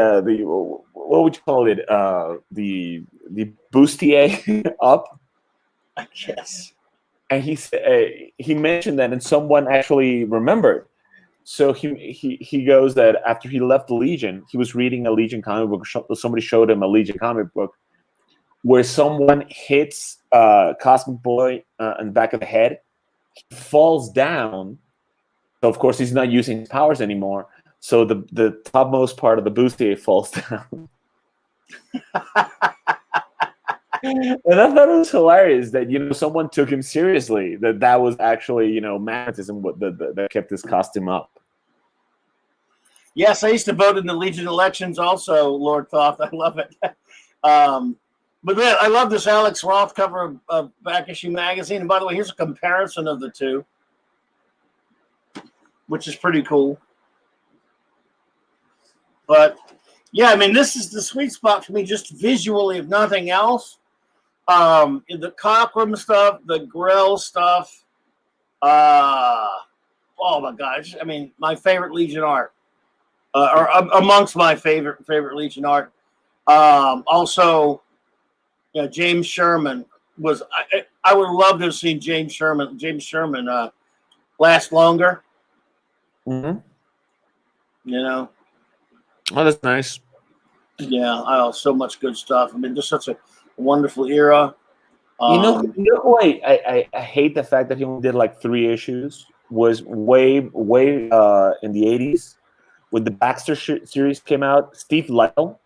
what would you call it? The bustier up, I guess. And he mentioned that, and someone actually remembered. So he goes that after he left the Legion, he was reading a Legion comic book. Somebody showed him a Legion comic book where someone hits Cosmic Boy in the back of the head. He falls down. So, of course, he's not using his powers anymore. So the topmost part of the bustier falls down. And I thought it was hilarious that someone took him seriously. That was actually magnetism that kept his costume up. Yes, I used to vote in the Legion elections also, Lord Thoth. I love it. But then I love this Alex Roth cover of Back Issue Magazine. And by the way, here's a comparison of the two, which is pretty cool. But yeah, I mean, this is the sweet spot for me, just visually, if nothing else. The Cockrum stuff, the Grell stuff. Oh my gosh! I mean, my favorite Legion art, or amongst my favorite Legion art. Also, James Sherman was. I would love to have seen James Sherman last longer. Mm-hmm. Oh, that's nice. Yeah, so much good stuff. I mean, just such a wonderful era. I hate the fact that he only did like 3 issues. Was way in the 80s when the Baxter series came out. Steve Lytle,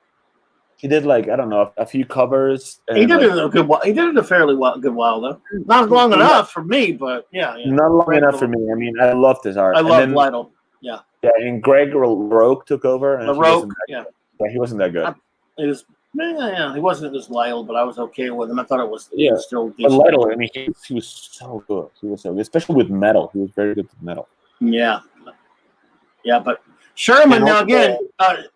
he did a few covers. And he did it a good while. He did it a fairly good while though. Not long enough for me, but yeah. Not long enough for me. I mean, I loved his art. I loved Lytle. Yeah. Yeah, and Greg LaRoque took over. And he wasn't that good. He wasn't as Lytle, but I was okay with him. I thought it was still decent. But Lytle, I mean, he was so good. He was so good, especially with metal. He was very good with metal. Yeah. Yeah, but Sherman, And now also, again,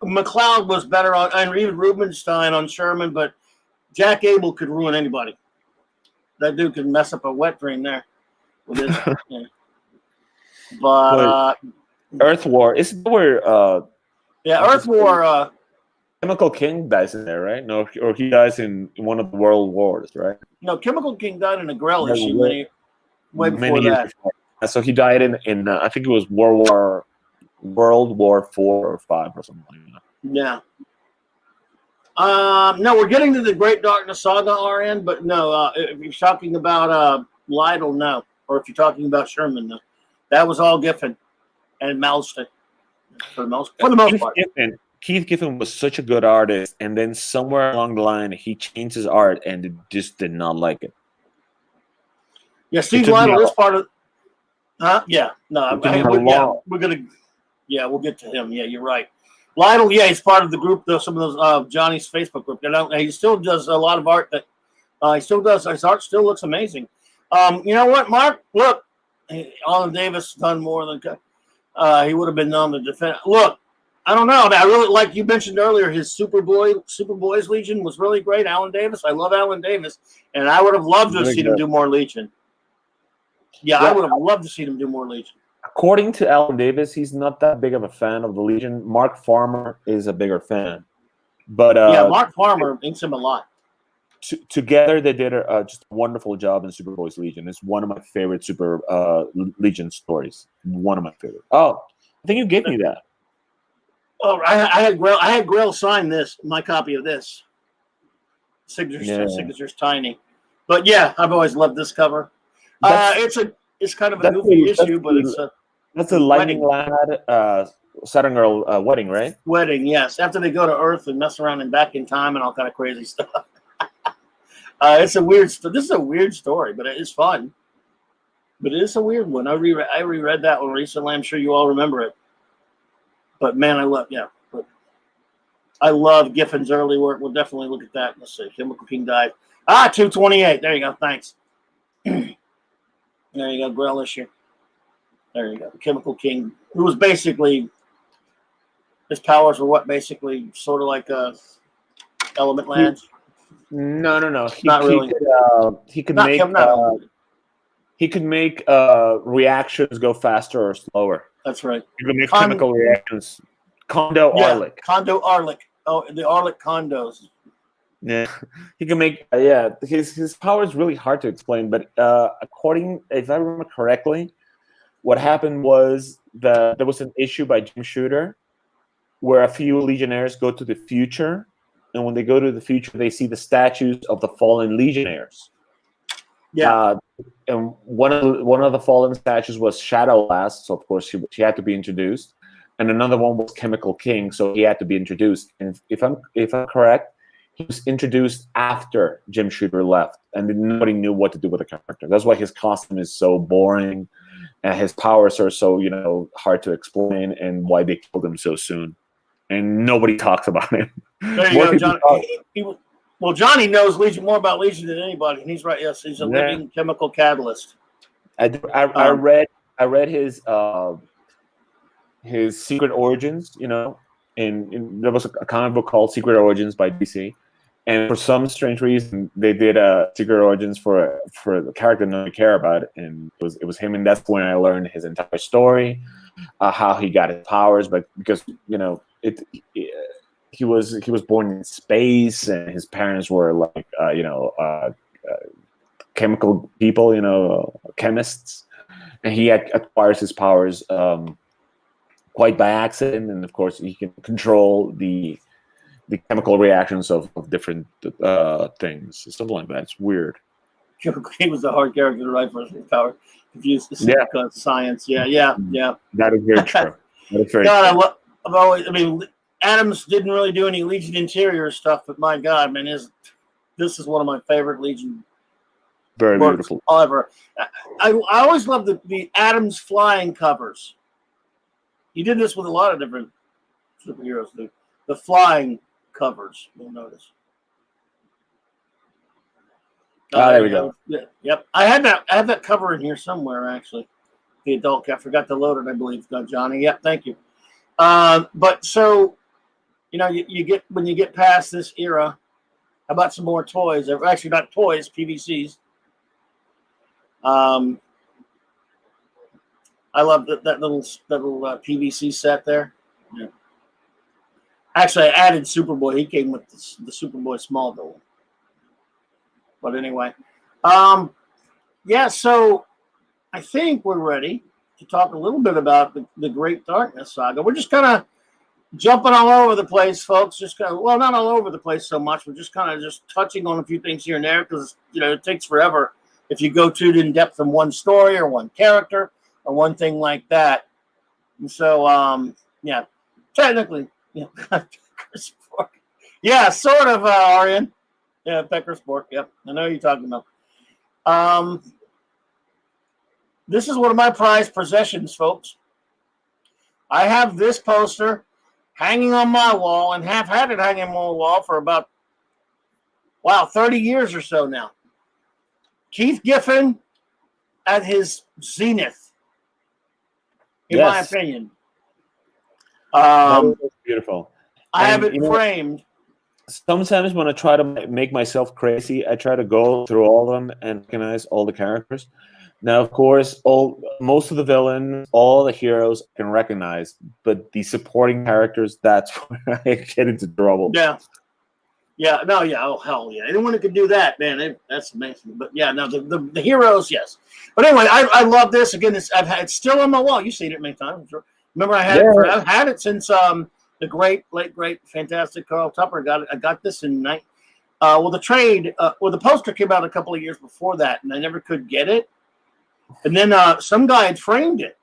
McLeod was better on, and even Rubenstein on Sherman, but Jack Abel could ruin anybody. That dude could mess up a wet dream there with his. Yeah. But Earth War is where yeah, what's Earth his name? War. Chemical King dies in there, right? No, or he dies in one of the world wars, right? No, Chemical King died in a Grell issue Many way before years that. before. So he died in I think it was World War 4 or 5 or something like that. Yeah. No, we're getting to the Great Darkness Saga RN, but no, if you're talking about Lytle, no. Or if you're talking about Sherman, no. That was all Giffen and Malmsteen for the most part. Keith Giffen was such a good artist, and then somewhere along the line, he changed his art, and it just did not like it. Yeah, Steve Lytle is part of. Yeah, no, we'll get to him. Yeah, you're right. Lytle, yeah, he's part of the group, though. Some of those Johnny's Facebook group. He still does a lot of art that he still does. His art still looks amazing. You know what, Mark? Look, Alan Davis done more than he would have been on the defense. Look, I don't know. I really like you mentioned earlier. His Superboys Legion was really great. Alan Davis, I love Alan Davis, and I would have loved to have seen him do more Legion. Yeah, I would have loved to see him do more Legion. According to Alan Davis, he's not that big of a fan of the Legion. Mark Farmer is a bigger fan. But yeah, Mark Farmer thinks him a lot. Together, they did just a wonderful job in Superboys Legion. It's one of my favorite Super Legion stories. One of my favorite. Oh, I think you gave me that. Oh, I had Grail sign my copy of this. Signature's tiny, but yeah, I've always loved this cover. It's kind of a goofy issue, but that's a Lightning Lad Saturn Girl wedding, right? Wedding, yes. After they go to Earth and mess around and back in time and all kind of crazy stuff. It's a weird. This is a weird story, but it is fun. But it is a weird one. I reread that one recently. I'm sure you all remember it. But man, I love Giffen's early work. We'll definitely look at that. Let's see. Chemical King died. 228. There you go. Thanks. There you go, Grail issue. There you go. The Chemical King, who was basically, his powers were basically sort of like Element Lands. No. Not really. He could make reactions go faster or slower. That's right. He could make chemical reactions. Arlic. Condo Arlic. Oh, the Arlic condos. Yeah, he can make. His power is really hard to explain, but if I remember correctly, what happened was there was an issue by Jim Shooter where a few Legionnaires go to the future, and when they go to the future, they see the statues of the fallen Legionnaires. Yeah, and one of the fallen statues was Shadowlast, so of course she had to be introduced, and another one was Chemical King, so he had to be introduced. And if I'm correct, he was introduced after Jim Shooter left, and nobody knew what to do with the character. That's why his costume is so boring, and his powers are so hard to explain, and why they killed him so soon. And nobody talks about him. There you go, Johnny. Well, Johnny knows more about Legion than anybody, and he's right. Yes, he's a living chemical catalyst. I read his Secret Origins. And there was a comic book called Secret Origins by DC, and for some strange reason, they did a Secret Origins for the character nobody care about, and it was him, and that's when I learned his entire story, how he got his powers, but because he was born in space, and his parents were like chemical people, chemists, and he acquires his powers quite by accident, and of course he can control the chemical reactions of different things, something like that. It's weird. He was a hard character to write for his power. Confused the science. Yeah. That is very true. That is very true. Adams didn't really do any Legion interior stuff, but my God, man, this is one of my favorite Legion. Very beautiful. However, I always loved the Adams flying covers. He did this with a lot of different superheroes. The flying covers, you'll notice. There we go. Yep. I have that cover in here somewhere, actually. The adult. I forgot to load it, I believe. Johnny. Yep. Thank you. But so, you get when you get past this era, how about some more toys? Actually, not toys, PVCs. I love that little PVC set there. Yeah. Actually, I added Superboy. He came with the Superboy Smallville. But anyway, yeah. So I think we're ready to talk a little bit about the Great Darkness Saga. We're just kind of jumping all over the place, folks. Just kind of, well, not all over the place so much. We're just kind of just touching on a few things here and there because it takes forever if you go too in depth in one story or one character or one thing like that. And so, yeah, technically, yeah, sort of, Arian. Yeah, Pecker Sport. Yep, I know who you're talking about. This is one of my prized possessions, folks. I have this poster hanging on my wall and have had it hanging on my wall for about, 30 years or so now. Keith Giffen at his zenith, in my opinion. That was beautiful. I have it framed. Sometimes when I try to make myself crazy, I try to go through all of them and recognize all the characters. Now, of course, most of the villains, all the heroes I can recognize, but the supporting characters, that's where I get into trouble. Yeah. Yeah, no, yeah, oh, hell yeah. Anyone who can do that, man, that's amazing. But yeah, no, the heroes, yes. But anyway, I love this. Again, it's still on my wall. You've seen it many times, I'm sure. Remember, I've had it since the late great, fantastic Carl Tupper I got this in the poster came out a couple of years before that, and I never could get it. And then some guy had framed it,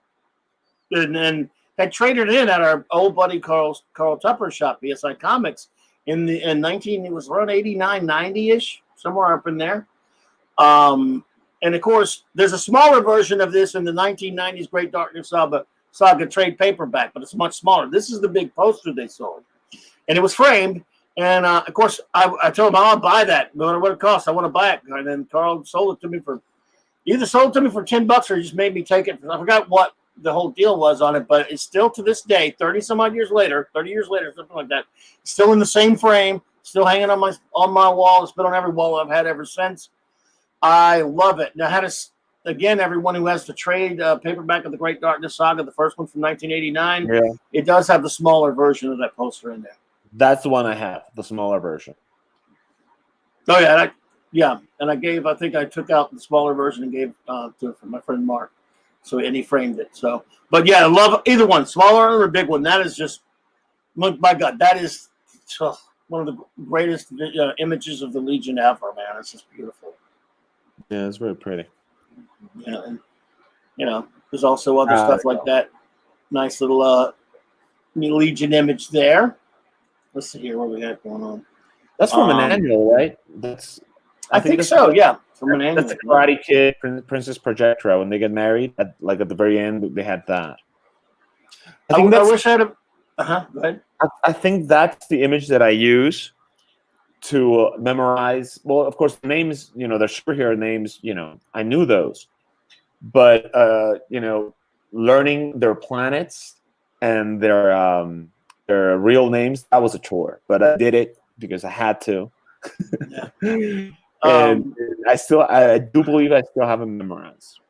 and then had traded it in at our old buddy Carl Tupper shop, BSI Comics, in 19. It was around 89, 90-ish, somewhere up in there. And of course, there's a smaller version of this in the 1990s Great Darkness Saga trade paperback, but it's much smaller. This is the big poster they sold, and it was framed. And of course, I told him I'll buy that, no matter what it costs. I want to buy it. And then Carl sold it to me for $10 or he just made me take it. I forgot what the whole deal was on it, but it's still to this day, 30 years later, something like that, still in the same frame, still hanging on my wall. It's been on every wall I've had ever since. I love it. Now, again, everyone who has the trade paperback of the Great Darkness Saga, the first one from 1989, it does have the smaller version of that poster in there. That's the one I have, the smaller version. Oh yeah, and I think I took out the smaller version and gave to my friend Mark. So, and he framed it. So, but yeah, I love either one, smaller or a big one. That is just, my God, that is one of the greatest images of the Legion ever, man. It's just beautiful. Yeah, it's very pretty. Yeah, and there's also other stuff like that. Nice little Legion image there. Let's see here what we got going on. That's from an annual, right? I think so. Yeah, from an annual. That's the Karate Kid, Princess Projectra. When they get married, at the very end, they had that. I wish I had a. Go ahead. I think that's the image that I use to memorize. Well, of course, the names. Their superhero names. I knew those, but learning their planets and their real names, that was a chore. But I did it because I had to. Yeah. And I do believe I still have them memorized.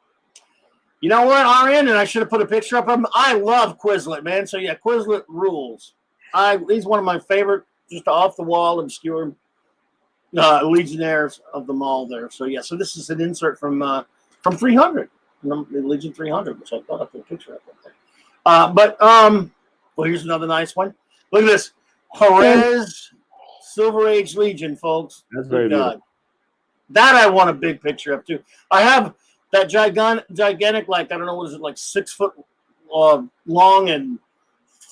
You know what, Arian? And I should have put a picture up of him. I love Quizlet, man. So yeah, Quizlet rules. He's one of my favorite, just off the wall, obscure Legionnaires of them all there. So yeah, so this is an insert from 300, the Legion 300, which I thought I put a picture up there. Well, here's another nice one. Look at this, Perez Silver Age Legion, folks. That's very good. That I want a big picture of too. I have that gigantic, like, I don't know, what is it, like 6 foot long and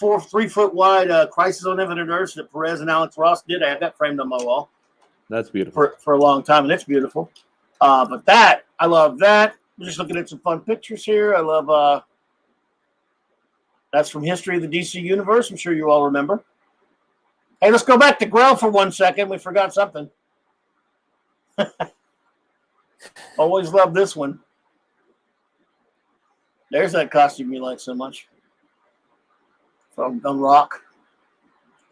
3 foot wide Crisis on Infinite Earths that Perez and Alex Ross did. I have that framed on my wall. That's beautiful. For a long time, and it's beautiful. But that, I love that. I'm just looking at some fun pictures here. I love that's from History of the DC Universe. I'm sure you all remember. Hey, let's go back to Grell for 1 second. We forgot something. Always love this one. There's that costume you like so much. from Gunrock.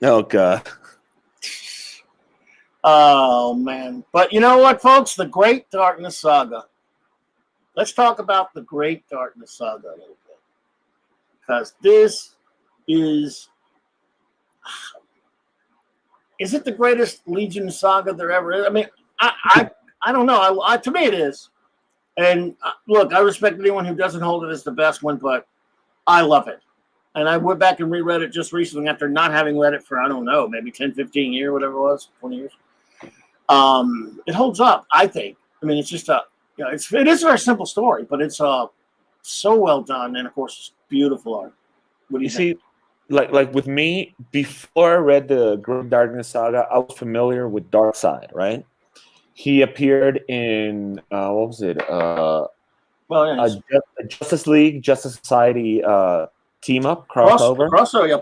Oh god. Oh man! But you know what, folks? The Great Darkness Saga. Let's talk about the Great Darkness Saga a little bit, because this is it the greatest Legion saga there ever is? I mean, I don't know. To me, it is. And look, I respect anyone who doesn't hold it as the best one, but I love it. And I went back and reread it just recently after not having read it for, I don't know, maybe 10, 15 years, whatever it was, 20 years. It holds up, I think. I mean, it's just it is a very simple story, but it's so well done, and of course, it's beautiful art. What do you think? See, like with me, before I read the Great Darkness Saga, I was familiar with Darkseid, right? He appeared in what was it? A Justice League, Justice Society team up crossover.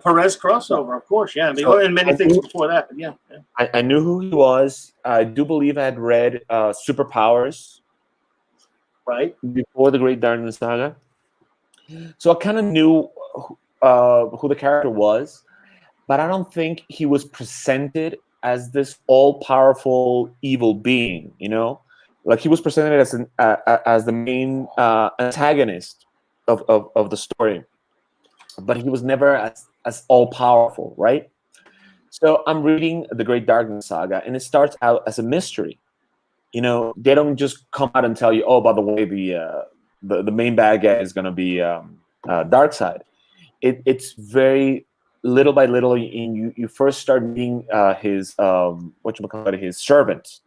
Perez crossover, of course, yeah. And many things before that, but yeah. I knew who he was. I do believe I had read Superpowers, right, before the Great Darkness Saga, so I kind of knew who the character was, but I don't think he was presented as this all-powerful evil being. You know, like he was presented as the main antagonist of the story, but he was never as all-powerful, right? So I'm reading the Great Darkness Saga, and it starts out as a mystery. You know, they don't just come out and tell you, oh, by the way, the main bad guy is going to be Darkseid. It's very little by little, and you first start meeting his his servants,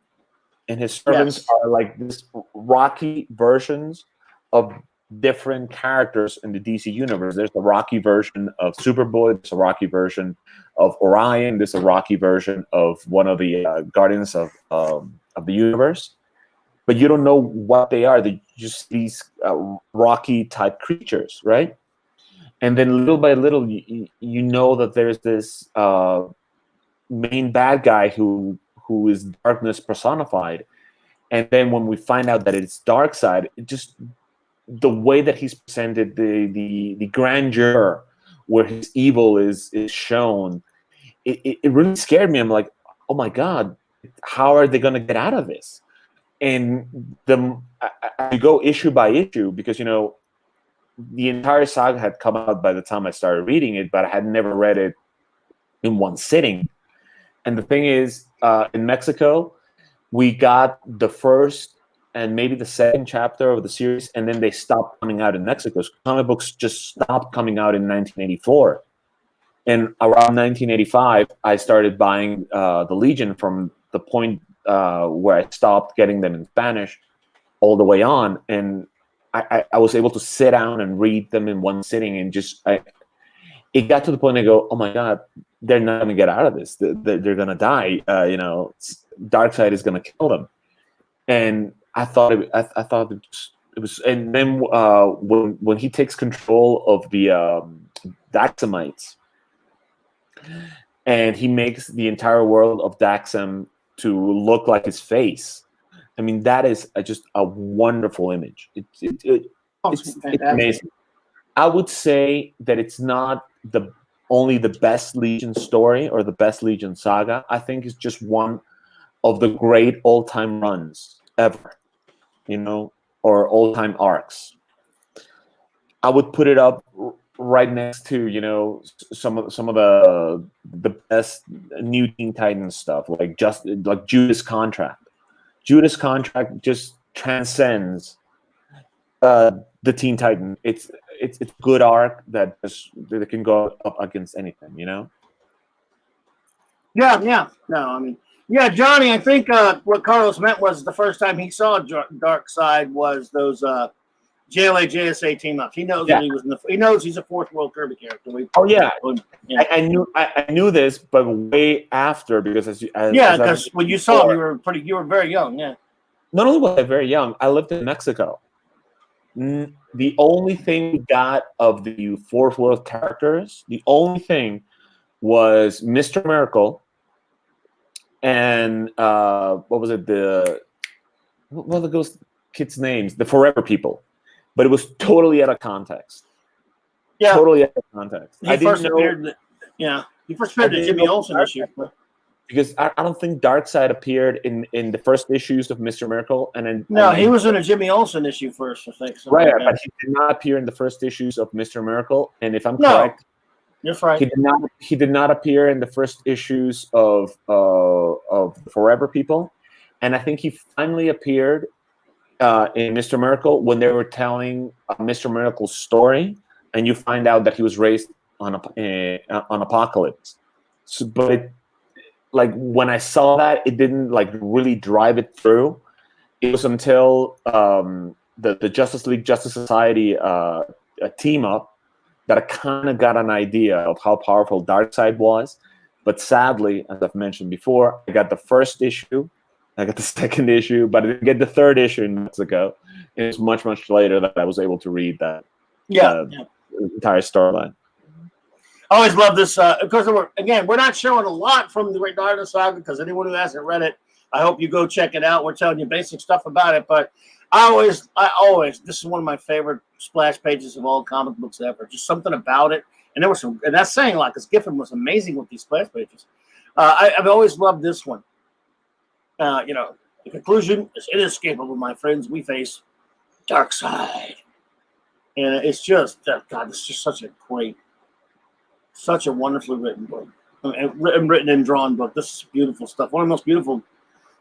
and his servants are like this rocky versions of different characters in the DC universe. There's a rocky version of Superboy. There's a rocky version of Orion. There's a rocky version of one of the Guardians of the universe, but you don't know what they are. They're just these rocky type creatures, right? And then little by little, you know that there's this main bad guy who is darkness personified. And then when we find out that it's Darkseid, it just the way that he's presented, the grandeur where his evil is shown, it really scared me. I'm like, oh my god, how are they going to get out of this? And you go issue by issue, because you know the entire saga had come out by the time I started reading it, but I had never read it in one sitting. And the thing is, in Mexico, we got the first and maybe the second chapter of the series, and then they stopped coming out in Mexico. Comic books just stopped coming out in 1984. And around 1985, I started buying the Legion from the point where I stopped getting them in Spanish all the way on. And I was able to sit down and read them in one sitting, and it got to the point I go, oh my god, they're not going to get out of this. They're going to die. You know, Darkseid is going to kill them. And I thought it was. And then when he takes control of the Daxamites, and he makes the entire world of Daxam to look like his face. I mean, that is just a wonderful image. It's amazing. I would say that it's not only the best Legion story or the best Legion saga. I think it's just one of the great all-time runs ever, you know, or all-time arcs. I would put it up right next to, you know, some of the best New Teen Titans stuff, like Judas Contract. Judas Contract just transcends the Teen Titan. It's good arc that can go up against anything, you know. Yeah. No, I mean, yeah, Johnny. I think what Carlos meant was the first time he saw Darkseid was those JLA JSA team ups. He knows that he was he knows he's a Fourth World Kirby character. I knew this, but way after, because because when you saw him, you were very young. Yeah. Not only was I very young, I lived in Mexico. The only thing we got of the Fourth World characters, the only thing was Mr. Miracle and what was it? What are those kids' names? The Forever People. But it was totally out of context. Yeah. totally out of context. He first appeared. Yeah, he first appeared in the Jimmy Olsen issue. Because I don't think Darkseid appeared in the first issues of Mr. Miracle, and then he was in a Jimmy Olsen issue first, I think. Right, but he did not appear in the first issues of Mr. Miracle, and if I'm correct, that's right. He did not appear in the first issues of Forever People, and I think he finally appeared in Mr. Miracle when they were telling Mr. Miracle's story, and you find out that he was raised on Apocalypse. So, but like when I saw that, it didn't like really drive it through. It was until the Justice League Justice Society team up that I kind of got an idea of how powerful Darkseid was. But sadly, as I've mentioned before, I got the first issue, I got the second issue, but I didn't get the third issue in Mexico. It was much, much later that I was able to read that entire storyline. I always love this. Of course, we're not showing a lot from the Great Darkness Saga because anyone who hasn't read it, I hope you go check it out. We're telling you basic stuff about it, but I always, this is one of my favorite splash pages of all comic books ever. Just something about it, and there was some, and that's saying a lot because Giffen was amazing with these splash pages. I've always loved this one. The conclusion is inescapable, my friends. We face Darkseid, and it's just God. It's just such a wonderfully written book, and written and drawn book. This is beautiful stuff. One of the most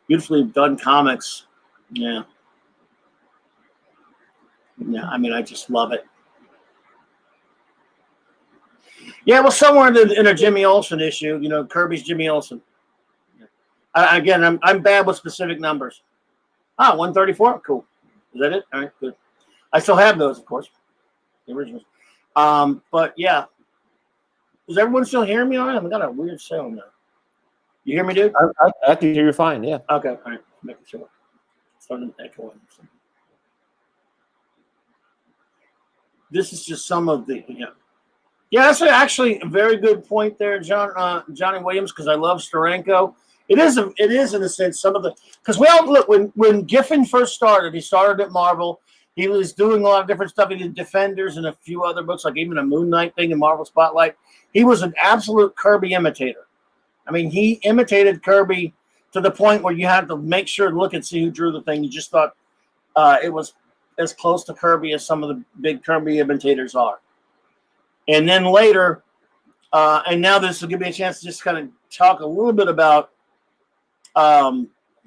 beautifully done comics. Yeah. I mean, I just love it. Yeah, well, somewhere in a Jimmy Olsen issue, Kirby's Jimmy Olsen. I'm bad with specific numbers. 134. Cool. Is that it? All right, good. I still have those, of course, the originals. But yeah. Is everyone still hearing me? I got a weird sound now. You hear me, dude? I can hear you fine. Yeah. Okay. All right. Making sure. Starting to echo. This is just some of the Yeah, that's actually a very good point there, Johnny Williams, because I love Steranko. It is in a sense some of the because we all look when Giffen first started. He started at Marvel. He was doing a lot of different stuff. He did Defenders and a few other books, like even a Moon Knight thing in Marvel Spotlight. He was an absolute Kirby imitator. I mean, he imitated Kirby to the point where you had to make sure to look and see who drew the thing. You just thought it was as close to Kirby as some of the big Kirby imitators are. And then later, and now this will give me a chance to just kind of talk a little bit about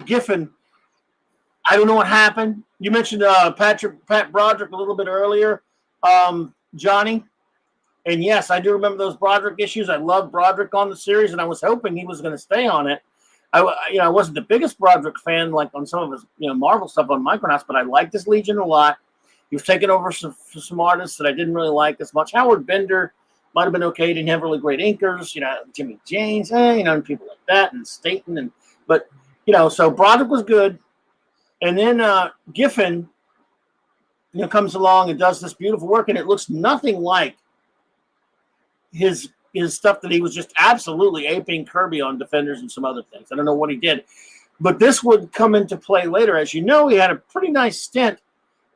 Giffen. I don't know what happened. You mentioned Pat Broderick a little bit earlier, Johnny. And yes, I do remember those Broderick issues. I loved Broderick on the series, and I was hoping he was going to stay on it. I wasn't the biggest Broderick fan, like on some of his Marvel stuff on Micronauts, but I liked his Legion a lot. He was taking over some artists that I didn't really like as much. Howard Bender might have been okay. Didn't have really great inkers, Jimmy James, and people like that, and Staten, but so Broderick was good. And then Giffen, comes along and does this beautiful work, and it looks nothing like his stuff that he was just absolutely aping Kirby on Defenders and some other things. I don't know what he did, but this would come into play later. As you know, he had a pretty nice stint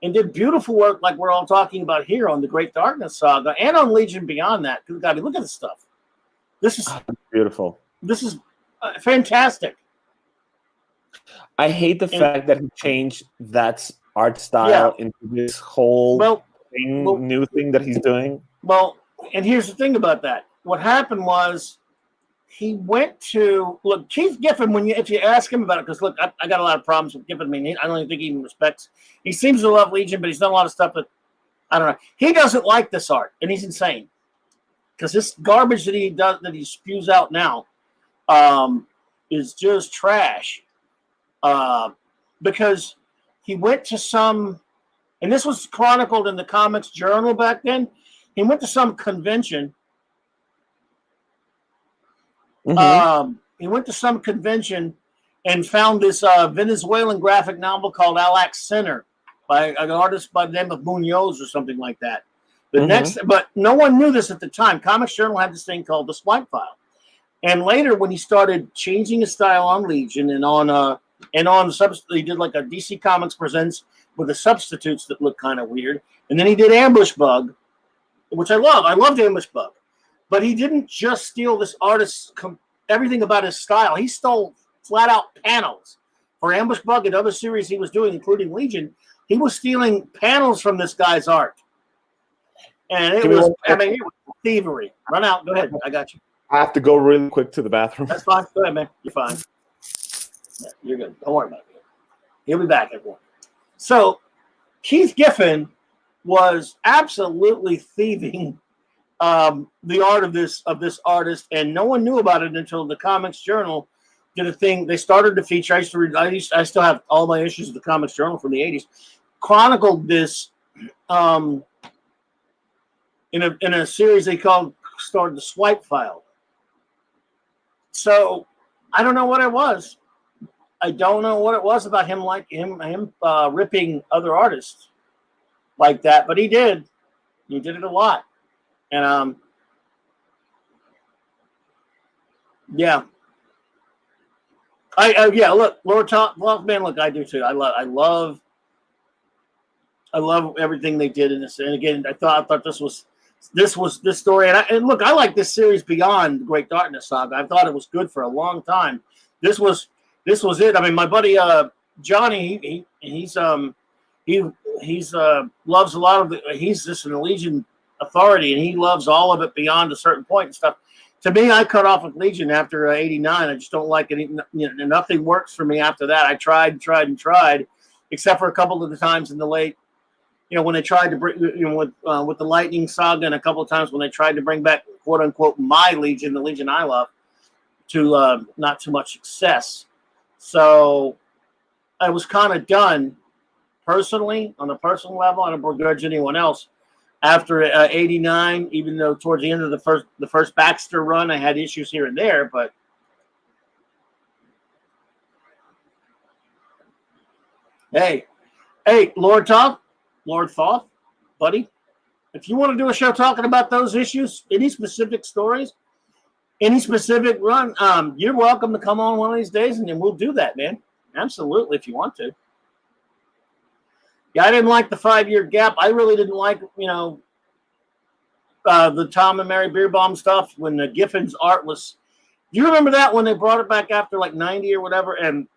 and did beautiful work, like we're all talking about here on the Great Darkness Saga and on Legion Beyond that. Look at this stuff. This is beautiful. This is fantastic. I hate the fact that he changed that art style into this whole new thing that he's doing. Well, and here's the thing about that. What happened was he went to Keith Giffen. If you ask him about it, because I got a lot of problems with Giffen. I mean, I don't even think he even respects. He seems to love Legion, but he's done a lot of stuff that I don't know. He doesn't like this art, and he's insane because this garbage that he spews out now is just trash. Because he went to some, and this was chronicled in the Comics Journal back then. He went to some convention. Mm-hmm. He went to some convention and found this Venezuelan graphic novel called Alax Sinner by an artist by the name of Munoz or something like that. But no one knew this at the time. Comics Journal had this thing called the Swipe File. And later, when he started changing his style on Legion and on he did like a DC Comics Presents with the substitutes that look kind of weird. And then he did Ambush Bug. which I love. I love the Ambush Bug. But he didn't just steal this artist's everything about his style. He stole flat out panels for Ambush Bug and other series he was doing, including Legion. He was stealing panels from this guy's art. And it was thievery. Run out. Go ahead. I got you. I have to go really quick to the bathroom. That's fine. Go ahead, man. You're fine. Yeah, you're good. Don't worry about it. He'll be back, everyone. So Keith Giffen was absolutely thieving the art of this artist, and no one knew about it until the Comics Journal did a thing. They started to feature. I still have all my issues of the Comics Journal from the 80s. Chronicled this in a series they started the Swipe File. So I don't know what it was. I don't know what it was about him, ripping other artists like that, but he did. He did it a lot, and yeah. Look, Lord Top, man. Look, I do too. I love everything they did in this. And again, I thought this story. And look, I like this series beyond the Great Darkness Saga. I thought it was good for a long time. This was it. I mean, my buddy Johnny, he loves a lot of the. He's just an Legion authority, and he loves all of it beyond a certain point and stuff. To me, I cut off with Legion after '89. I just don't like it. Nothing works for me after that. I tried, except for a couple of the times in the late. When they tried to bring, with the Lightning Saga, and a couple of times when they tried to bring back "quote unquote" my Legion, the Legion I love, to not too much success. So I was kind of done personally, on a personal level. I don't begrudge anyone else. After '89, even though towards the end of the first Baxter run, I had issues here and there, but hey, Lord Thoth, buddy, if you want to do a show talking about those issues, any specific stories, any specific run, you're welcome to come on one of these days, and then we'll do that, man. Absolutely, if you want to. Yeah, I didn't like the 5-year gap. I really didn't like, the Tom and Mary Beerbaum stuff when the Giffen's art was. Do you remember that when they brought it back after like 90 or whatever, and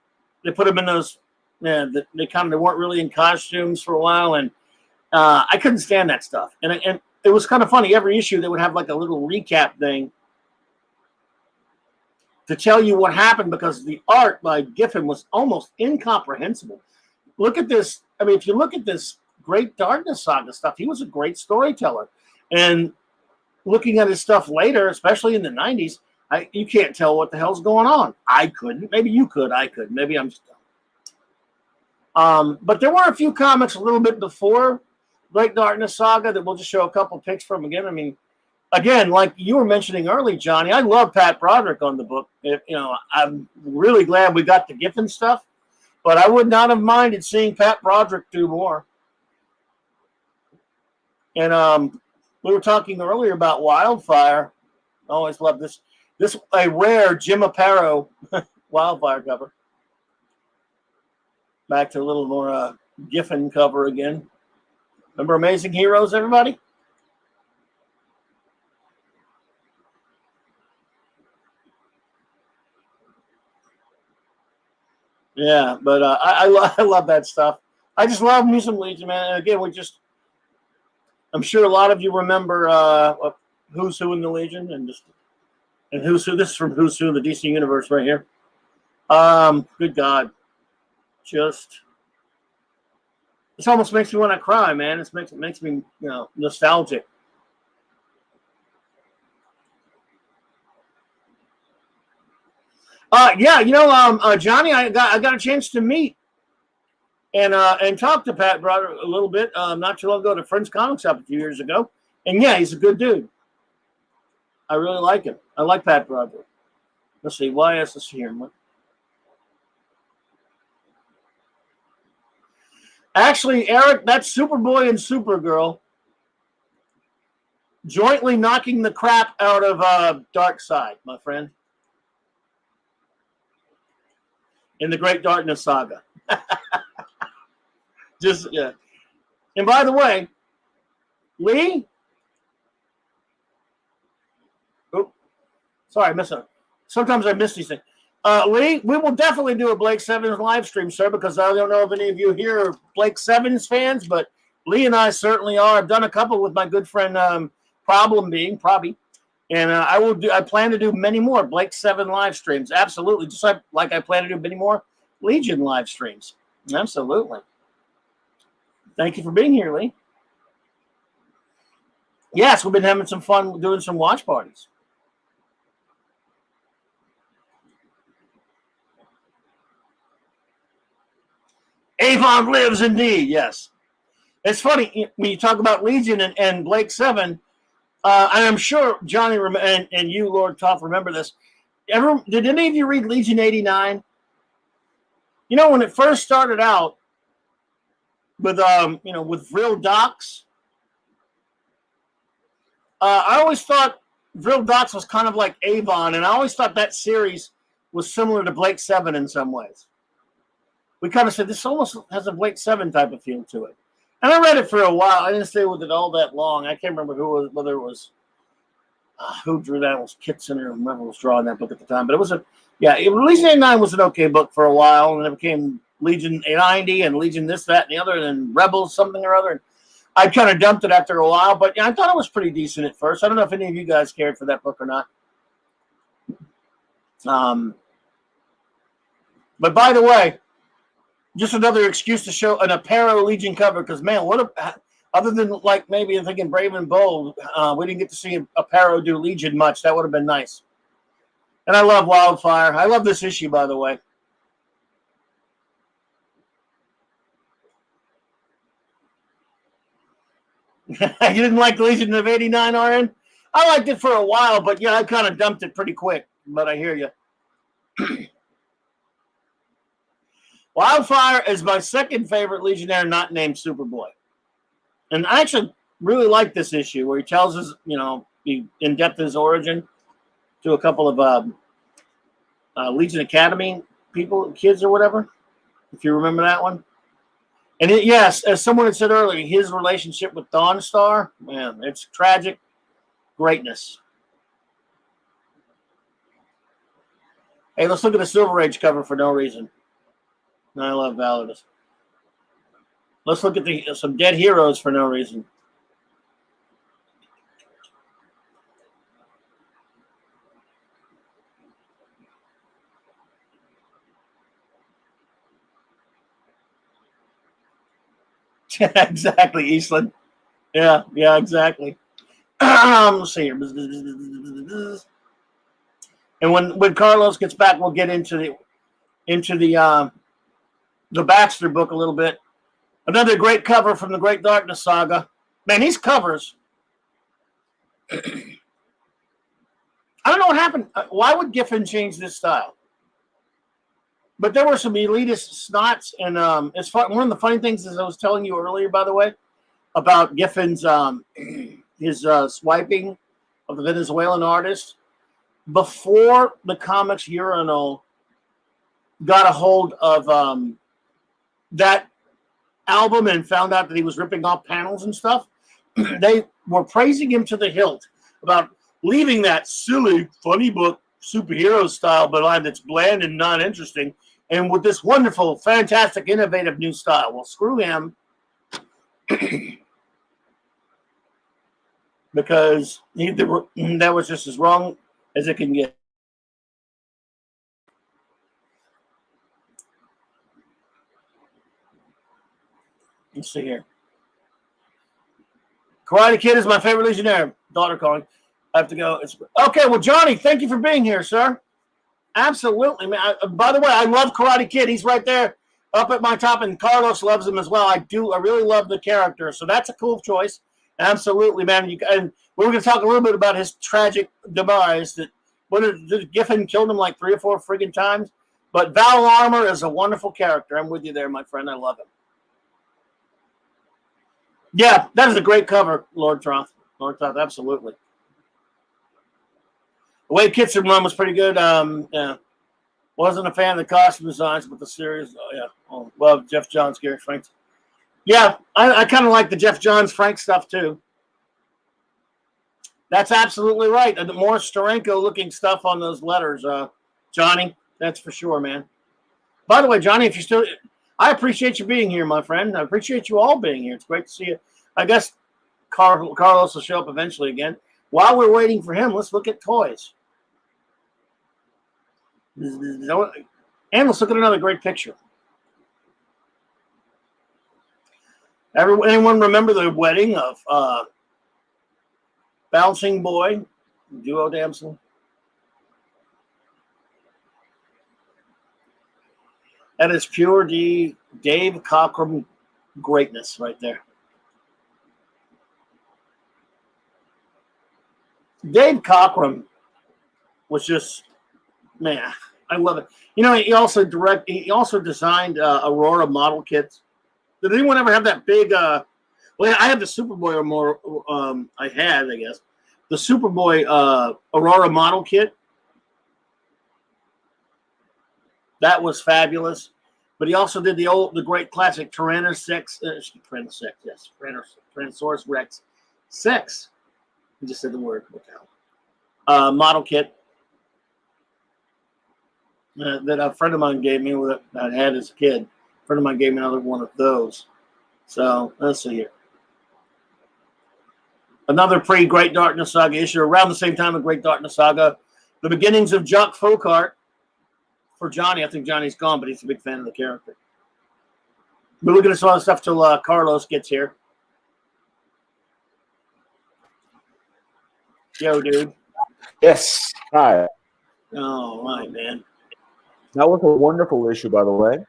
they put them in those? They weren't really in costumes for a while, and I couldn't stand that stuff. And it was kind of funny. Every issue they would have like a little recap thing to tell you what happened, because the art by Giffen was almost incomprehensible. Look at this. I mean, if you look at this Great Darkness Saga stuff, he was a great storyteller. And looking at his stuff later, especially in the 90s, you can't tell what the hell's going on. I couldn't. Maybe you could. I could. Maybe I'm just dumb. But there were a few comics a little bit before Great Darkness Saga that we'll just show a couple pics from again. I mean, again, like you were mentioning early, Johnny, I love Pat Broderick on the book. I'm really glad we got the Giffen stuff. But I would not have minded seeing Pat Broderick do more. And we were talking earlier about Wildfire. I always love this. This a rare Jim Aparo Wildfire cover. Back to a little more Giffen cover again. Remember Amazing Heroes, everybody? Yeah, but I love that stuff. I just love me some Legion, man. And again, I'm sure a lot of you remember Who's Who in the Legion and Who's Who. This is from Who's Who in the DC Universe right here. Good God. This almost makes me want to cry, man. It makes me, nostalgic. Johnny, I got a chance to meet and talk to Pat Broderick a little bit not too long ago to Friends Comics Shop a few years ago. And yeah, he's a good dude. I really like him. I like Pat Broderick. Let's see. Let's see here. Actually, Eric, that's Superboy and Supergirl jointly knocking the crap out of Darkseid, my friend. In the Great Darkness Saga. And by the way, Lee, Sorry, I miss it. Sometimes I miss these things. Lee, we will definitely do a Blake Sevens live stream, sir, because I don't know if any of you here are Blake Sevens fans, but Lee and I certainly are. I've done a couple with my good friend Probby, and I plan to do many more Blake Seven live streams. Absolutely, just like I plan to do many more Legion live streams. Absolutely. Thank you for being here, Lee. Yes, we've been having some fun doing some watch parties. Avon lives indeed, yes. It's funny when you talk about Legion and Blake Seven, and I'm sure Johnny and you, Lord Toff, remember this. Did any of you read Legion 89? You know, when it first started out with Vril Dox, I always thought Vril Dox was kind of like Avon, and I always thought that series was similar to Blake Seven in some ways. We kind of said this almost has a Blake Seven type of feel to it. And I read it for a while. I didn't stay with it all that long. I can't remember whether it was who drew that. It was Kitson or whoever was drawing that book at the time. But Legion 89 was an okay book for a while, and then it became Legion 90 and Legion this, that, and the other, and then Rebels something or other. And I kind of dumped it after a while, but I thought it was pretty decent at first. I don't know if any of you guys cared for that book or not. But by the way, just another excuse to show an Aparo Legion cover, because, man, other than like maybe I'm thinking Brave and Bold, we didn't get to see Aparo do Legion much. That would have been nice. And I love Wildfire. I love this issue, by the way. You didn't like Legion of 89, RN? I liked it for a while, but yeah, I kind of dumped it pretty quick. But I hear you. Wildfire is my second favorite Legionnaire not named Superboy. And I actually really like this issue where he tells us, in depth his origin to a couple of Legion Academy kids or whatever, if you remember that one. And yes, as someone had said earlier, his relationship with Dawnstar, man, it's tragic greatness. Hey, let's look at the Silver Age cover for no reason. I love Validus. Let's look at some dead heroes for no reason. Exactly, Eastland. Yeah, exactly. Let's see here. And when Carlos gets back, we'll get into the Baxter book a little bit. Another great cover from the Great Darkness Saga. Man, these covers. I don't know what happened. Why would Giffen change this style? But there were some elitist snots, and it's fun. One of the funny things is I was telling you earlier, by the way, about Giffen's his swiping of the Venezuelan artist. Before the Comics Urinal got a hold of that album and found out that he was ripping off panels and stuff, they were praising him to the hilt about leaving that silly, funny book superhero style behind that's bland and not interesting, and with this wonderful, fantastic, innovative new style. Well, screw him. Because that was just as wrong as it can get. Let's see here. Karate Kid is my favorite Legionnaire. Daughter calling. I have to go. Okay, well, Johnny, thank you for being here, sir. Absolutely, man. By the way, I love Karate Kid. He's right there up at my top, and Carlos loves him as well. I really love the character, so that's a cool choice. Absolutely, man. And we're going to talk a little bit about his tragic demise. That Giffen killed him like 3 or 4 friggin' times. But Val Armour is a wonderful character. I'm with you there, my friend. I love him. Yeah, that is a great cover, Lord Troth. Absolutely. The way Kitson run was pretty good. Yeah. Wasn't a fan of the costume designs, but the series, love Jeff Johns, Gary Franks. Yeah, I kind of like the Jeff Johns Frank stuff too. That's absolutely right. The more Steranko-looking stuff on those letters, Johnny. That's for sure, man. By the way, Johnny, if you're still, I appreciate you being here, my friend. I appreciate you all being here. It's great to see you. I guess Carlos will show up eventually again. While we're waiting for him, let's look at toys. And let's look at another great picture. Anyone remember the wedding of Bouncing Boy, Duo Damsel? That is pure Dave Cockrum greatness right there. Dave Cockrum was just, man, I love it. You know, he also designed Aurora model kits. Did anyone ever have that big? Well, I had the Superboy or more. I guess, the Superboy Aurora model kit. That was fabulous. But he also did the great classic Tyrannosaurus Rex 6. I just said the word. Model kit that a friend of mine gave me that I had as a kid. A friend of mine gave me another one of those. So let's see here. Another pre-Great Darkness Saga issue around the same time of Great Darkness Saga. The beginnings of Jock Folkart for Johnny. I think Johnny's gone, but he's a big fan of the character. We're looking at some other stuff till Carlos gets here. Yo, dude. Yes. Hi. Oh, my man. That was a wonderful issue, by the way.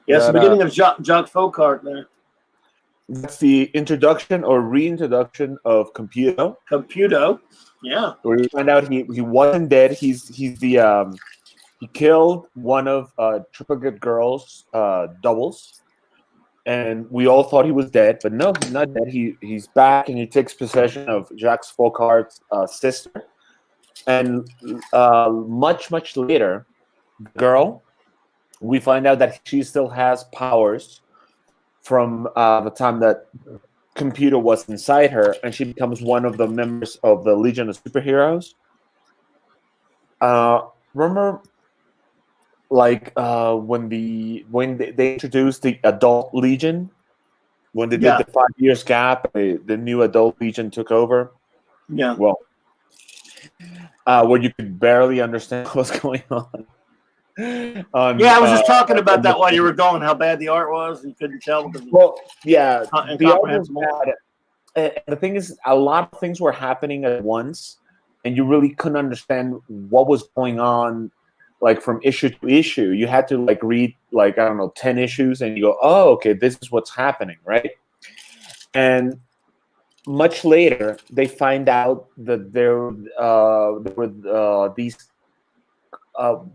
Yes, the beginning of Jock Folkart there. That's the introduction or reintroduction of Computo. Computo, yeah. Where you find out he wasn't dead. He's the he killed one of Triplicate Girl's doubles, and we all thought he was dead, but no, he's not dead. He's back, and he takes possession of Jacques Folkart's sister. And much later, the girl, we find out that she still has powers from the time that Computer was inside her, and she becomes one of the members of the Legion of Superheroes. Remember, like when they introduced the Adult Legion, when they did the 5 years gap, the new Adult Legion took over. Yeah. Well, where you could barely understand what was going on. I was just talking about that while you were going, how bad the art was. You couldn't tell. Well, yeah, the art was bad. The thing is, a lot of things were happening at once, and you really couldn't understand what was going on, like from issue to issue. You had to like read, like, I don't know, 10 issues, and you go, oh, okay, this is what's happening, right? And much later, they find out that there were these.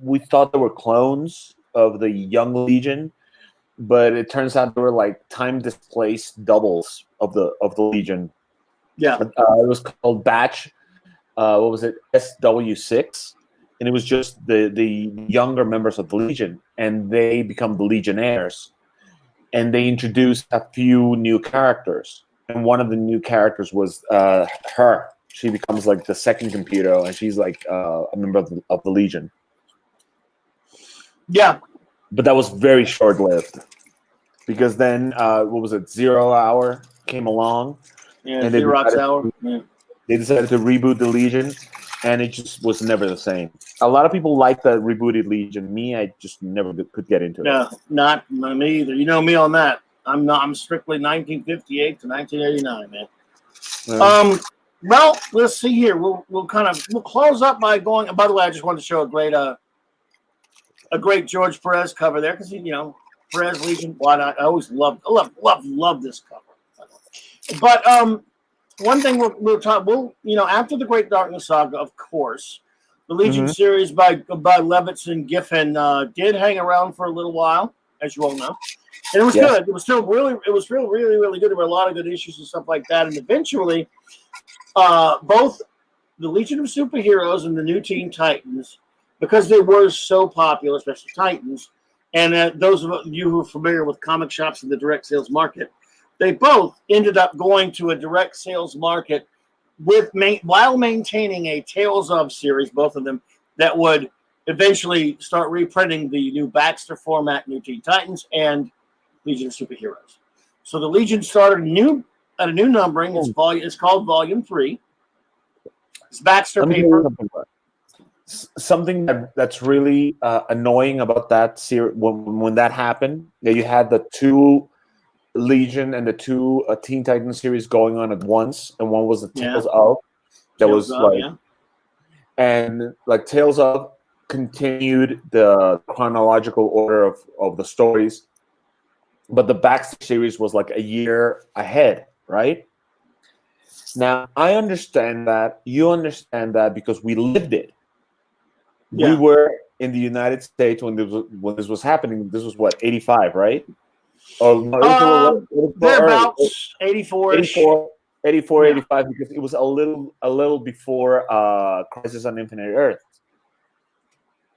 We thought they were clones of the Young Legion, but it turns out they were like time displaced doubles of the Legion. Yeah, it was called Batch. What was it? SW6, and it was just the younger members of the Legion, and they become the Legionnaires, and they introduced a few new characters, and one of the new characters was her. She becomes like the second Computer, and she's like a member of the Legion. Yeah, but that was very short-lived, because then what was it? 0 Hour came along, and Xerox Hour. They decided to reboot the Legion, and it just was never the same. A lot of people like the rebooted Legion. Me, I just never could get into it. No, not me either. You know me on that. I'm strictly 1958 to 1989, man. Well, let's see here. We'll close up by going. And by the way, I just wanted to show a great George Perez cover there, because Perez Legion. Why not? I always love this cover. But one thing we'll talk. After the Great Darkness Saga, of course, the Legion series by Levitz and Giffen did hang around for a little while, as you all know, and it was good. It was really good. There were a lot of good issues and stuff like that, and eventually, both the Legion of Superheroes and the New Teen Titans, because they were so popular, especially Titans, and those of you who are familiar with comic shops in the direct sales market, they both ended up going to a direct sales market while maintaining a Tales of series, both of them, that would eventually start reprinting the new Baxter format, New Teen Titans, and Legion of Superheroes. So the Legion started at a new numbering. It's called Volume 3. It's Baxter paper. Something that's really annoying about that series when that happened, that you had the two Legion and the two Teen Titans series going on at once, and one was the Tales of and like Tales of continued the chronological order of the stories, but the Baxter series was like a year ahead, right? Now I understand that, you understand that, because we lived it. We were in the United States when this was happening. This was what, 85, right? Oh, no, thereabouts 84-ish. 84, 85, because it was a little before Crisis on Infinite Earths.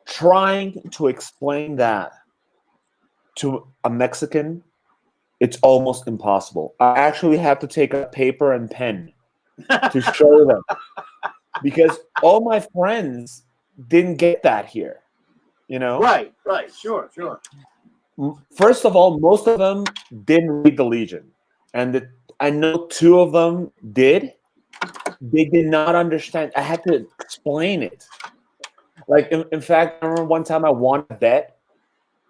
Trying to explain that to a Mexican, it's almost impossible. I actually have to take a paper and pen to show them, because all my friends didn't get that here, you know? Right, sure. First of all, most of them didn't read the Legion, and I know two of them did. They did not understand. I had to explain it. Like, in fact, I remember one time I won a bet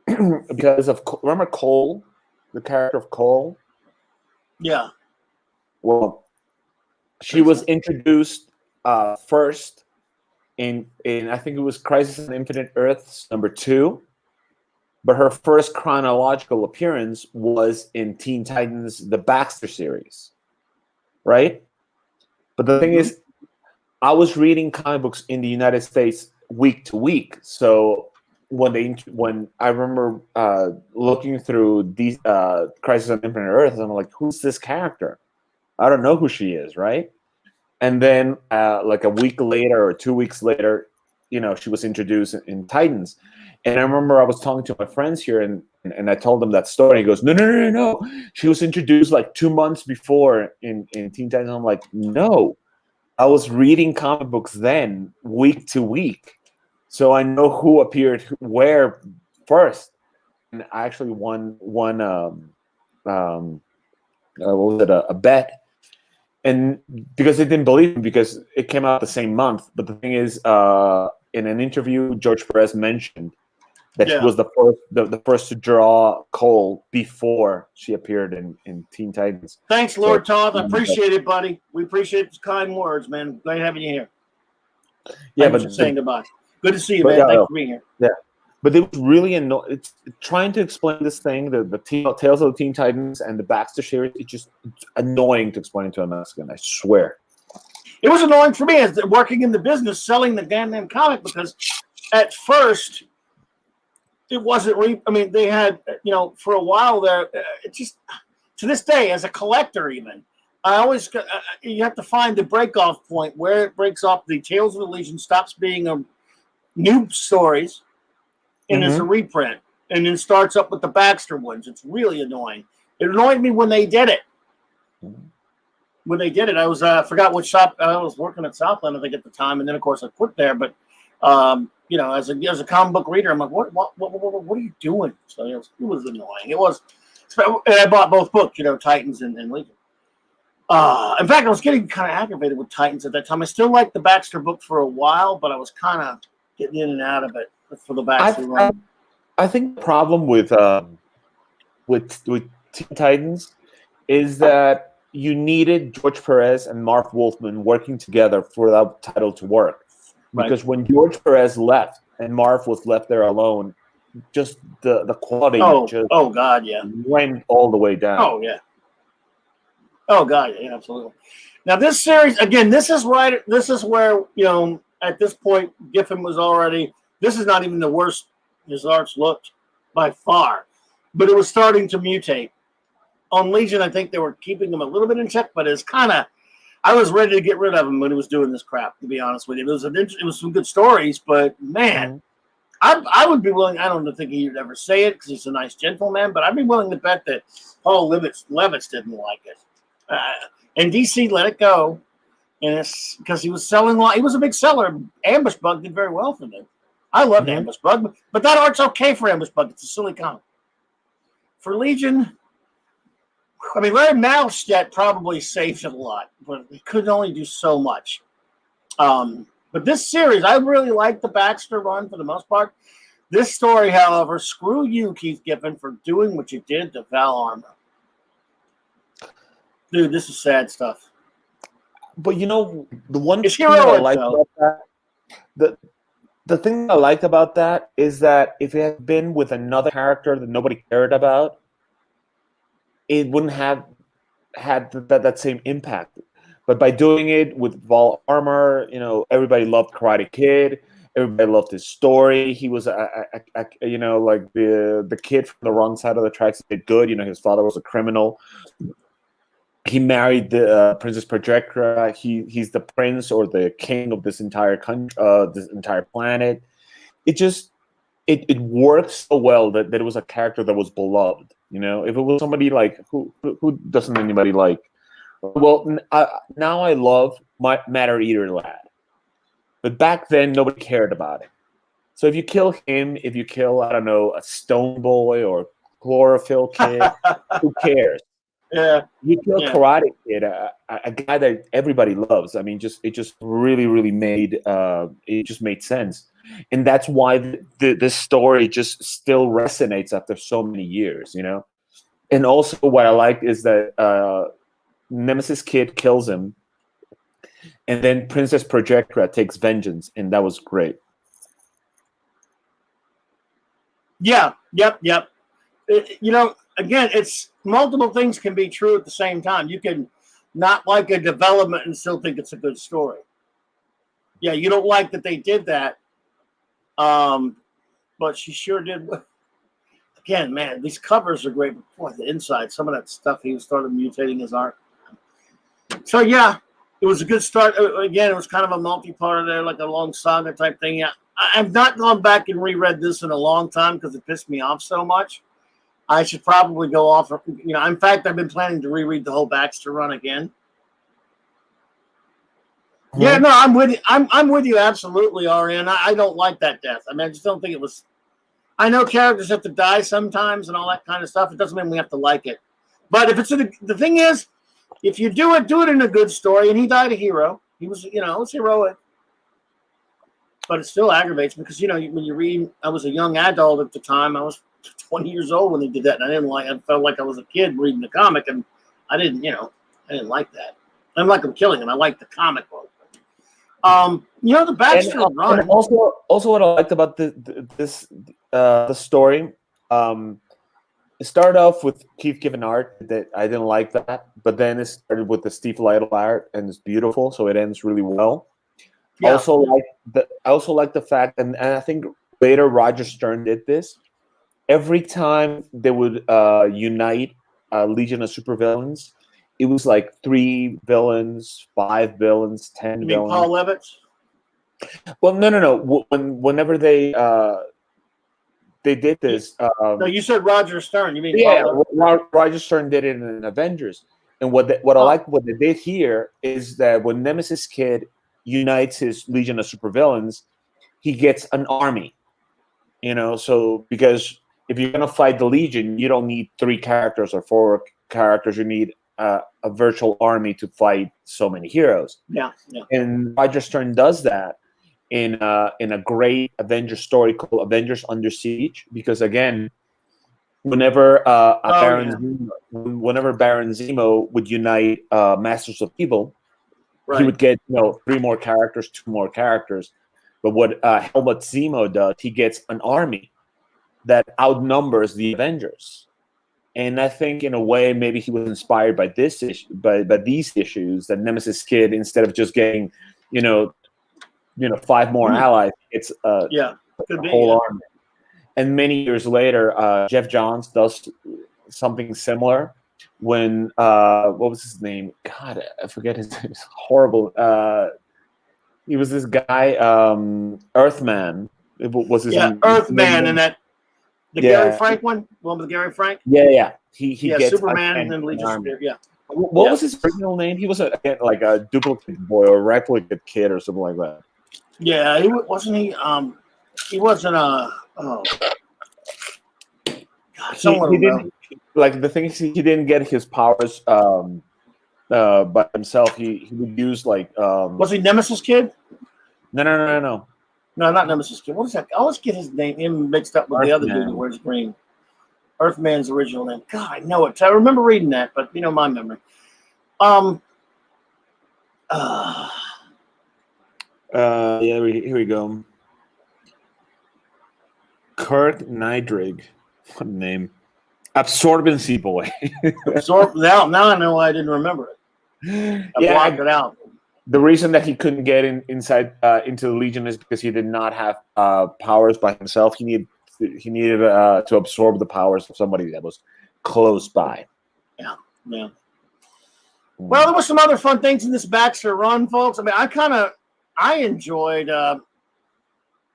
because of, remember Cole, the character of Cole? Yeah. Well, she was introduced first in I think it was Crisis on Infinite Earths #2, but her first chronological appearance was in Teen Titans, the Baxter series, right? But the thing is, I was reading comic books in the United States week to week, so when I remember looking through these Crisis on Infinite Earths, I'm like, who's this character? I don't know who she is, right? And then like a week later or 2 weeks later, you know, she was introduced in Titans. And I remember I was talking to my friends here, and I told them that story. He goes, no. She was introduced like 2 months before in Teen Titans. I'm like, no. I was reading comic books then, week to week. So I know who appeared where first. And I actually won what was it, a bet. And because they didn't believe me, because it came out the same month. But the thing is, in an interview, George Perez mentioned that she was the first to draw Cole before she appeared in Teen Titans. Thanks, Lord Toth. I appreciate it, buddy. We appreciate the kind words, man. Glad having you here. Yeah, but saying goodbye. Good to see you, man. Yeah, Thanks for being here. Yeah. But it was really it's trying to explain this thing, the Tales of the Teen Titans and the Baxter series. It's annoying to explain to a Mexican, I swear. It was annoying for me as working in the business, selling the damn comic, because at first it wasn't. I mean, they had, for a while there. It just, to this day, as a collector, even I always you have to find the break-off point where it breaks off. The Tales of the Legion stops being a new stories. And it's a reprint, and then starts up with the Baxter ones. It's really annoying. It annoyed me when they did it. When they did it, I was forgot which shop. I was working at Southland, I think, at the time, and then of course I quit there. But as a comic book reader, I'm like, what are you doing? So it was annoying. It was, and I bought both books, Titans and Legion. In fact, I was getting kind of aggravated with Titans at that time. I still liked the Baxter book for a while, but I was kind of getting in and out of it. For the Baxter run. I think the problem with Teen Titans is that you needed George Perez and Marv Wolfman working together for that title to work. Because when George Perez left and Marv was left there alone, just the quality went all the way down. Oh yeah. Oh god, yeah, absolutely. Now this series, again, this is where at this point Giffen was already. This is not even the worst his art's looked by far, but it was starting to mutate. On Legion, I think they were keeping him a little bit in check, but it's kind of, I was ready to get rid of him when he was doing this crap, to be honest with you. It was some good stories, but man, I would be willing, I don't think he'd ever say it because he's a nice gentleman, but I'd be willing to bet that Paul Levitz didn't like it. And DC let it go. And it's because he was selling. He was a big seller. Ambush Bug did very well for them. I loved Ambush Bug, but that art's okay for Ambush Bug. It's a silly comic. For Legion, I mean, Larry Malstadt probably saved it a lot, but he could only do so much. But this series, I really like the Baxter run for the most part. This story, however, screw you, Keith Giffen, for doing what you did to Val Armour. Dude, this is sad stuff. But you know, the one It's thing that I heroic, liked though. about that, the thing I liked about that is that if it had been with another character that nobody cared about, it wouldn't have had that same impact. But by doing it with Val Armour, you know, everybody loved Karate Kid. Everybody loved his story. He was, you know, like the kid from the wrong side of the tracks did good. You know, his father was a criminal. He married the Princess Projectra. He's the prince or the king of this entire country, this entire planet. It just it works so well that it was a character that was beloved. You know, if it was somebody like who doesn't anybody like? Well, now I love Matter Eater Lad, but back then nobody cared about it. So if you kill him, if you kill I don't know a Stone Boy or Chlorophyll Kid, who cares? Yeah, you kill Karate Kid, a guy that everybody loves. I mean, it just really made it just made sense, and that's why this story just still resonates after so many years. You know, and also what I liked is that Nemesis Kid kills him, and then Princess Projectra takes vengeance, and that was great. Yeah, yep. You know, again, it's multiple things can be true at the same time. You can not like a development and still think it's a good story. Yeah, you don't like that they did that, but she sure did. Again, man, these covers are great. But boy, the inside, some of that stuff, he started mutating his art. So yeah, it was a good start. Again, it was kind of a multi-part there, like a long saga type thing. Yeah, I've not gone back and reread this in a long time because it pissed me off so much. I should probably go off. You know, in fact, I've been planning to reread the whole Baxter run again. Mm-hmm. Yeah, no, I'm with you. I'm with you absolutely, Ariane. I don't like that death. I mean, I just don't think it was. I know characters have to die sometimes and all that kind of stuff. It doesn't mean we have to like it. But if it's the thing is, if you do it in a good story. And he died a hero. He was, you know, it was heroic. But it still aggravates me because, you know, when you read, I was a young adult at the time. I was 20 years old when they did that, and I felt like I was a kid reading the comic, and I didn't like that. I didn't like him killing him. I liked the comic book. You know, the Baxter run. And also what I liked about the story, it started off with Keith Giffen art that I didn't like that, but then it started with the Steve Lytle art, and it's beautiful, so it ends really well. Yeah. I also like the fact, and I think later Roger Stern did this. Every time they would unite a Legion of Supervillains, it was like 3 villains, 5 villains, 10 you villains. Mean Paul Levitz? Well, no. Whenever they did this, no, you said Roger Stern. You mean Roger Stern did it in Avengers, and what I like what they did here is that when Nemesis Kid unites his Legion of Supervillains, he gets an army. You know, so because if you're going to fight the Legion, you don't need 3 characters or 4 characters. You need a virtual army to fight so many heroes. Yeah. And Roger Stern does that in a great Avengers story called Avengers Under Siege. Because again, whenever Baron Zemo would unite Masters of Evil, right, he would get 3 more characters, 2 more characters. But what Helmut Zemo does, he gets an army that outnumbers the Avengers, and I think in a way maybe he was inspired by this issue, by these issues, that Nemesis Kid, instead of just getting 5 more allies, it's a whole army. And many years later, Jeff Johns does something similar when what was his name? God, I forget his name. It's horrible. He was this guy, Earthman. Was his name? Earthman, and that Gary Frank one with Gary Frank. Yeah. He gets Superman and then Legion Spirit. Yeah. What was his original name? He was like a duplicate boy or replicate kid or something like that. Yeah, wasn't he. He wasn't a. Oh, God, someone He will know. didn't like the thing is he didn't get his powers by himself. He would use like Was he Nemesis Kid? No. No, not Nemesis Kid. What is that? I always get him mixed up with the other dude that wears green. Earthman's original name. God, I know it. I remember reading that, but my memory. Yeah, here we go. Kurt Nydrig. What a name. Absorbency boy. Now I know why I didn't remember it. I blocked it out. The reason that he couldn't get inside into the Legion is because he did not have powers by himself. He needed to absorb the powers of somebody that was close by. Yeah. Well, there were some other fun things in this Baxter run, folks. I mean, I enjoyed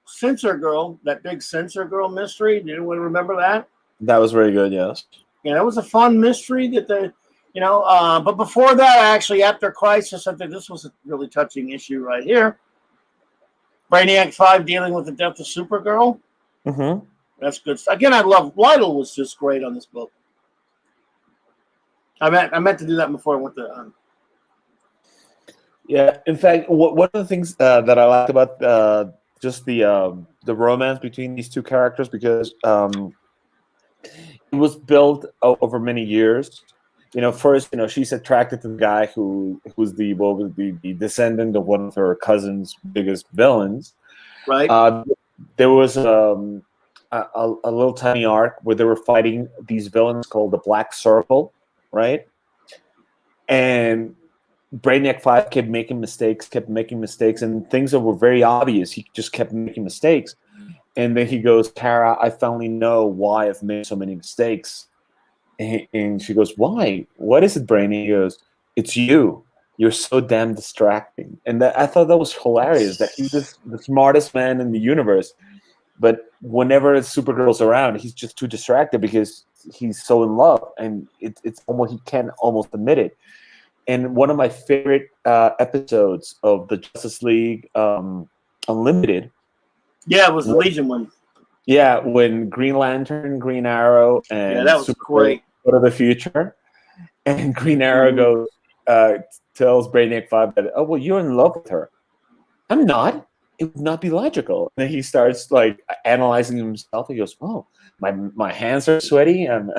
Censor Girl, that big Censor Girl mystery. Did anyone remember that? That was very good, yes. Yeah, it was a fun mystery that but before that, actually, after Crisis, I think this was a really touching issue right here. Brainiac 5 dealing with the death of Supergirl. Mm-hmm. That's good. Again, I love Lytle was just great on this book. I meant to do that before I went to. Yeah, in fact, one of the things that I like about just the romance between these two characters, because it was built over many years. First, she's attracted to the guy who's the descendant of one of her cousin's biggest villains. Right. There was a little tiny arc where they were fighting these villains called the Black Circle, right? And Brainiac 5 kept making mistakes, and things that were very obvious. He just kept making mistakes. And then he goes, Kara, I finally know why I've made so many mistakes. And she goes, why? What is it, Brainy? He goes, it's you. You're so damn distracting. And I thought that was hilarious, that he's the smartest man in the universe. But whenever Supergirl's around, he's just too distracted because he's so in love. And it's almost, he can't almost admit it. And one of my favorite episodes of the Justice League Unlimited. Yeah, it was the Legion one. Yeah, when Green Lantern, Green Arrow, and that was great. Go to the future, and Green Arrow goes tells Brainiac 5 that, oh well, you're in love with her. I'm not. It would not be logical. And then he starts like analyzing himself. He goes, oh, my hands are sweaty. I'm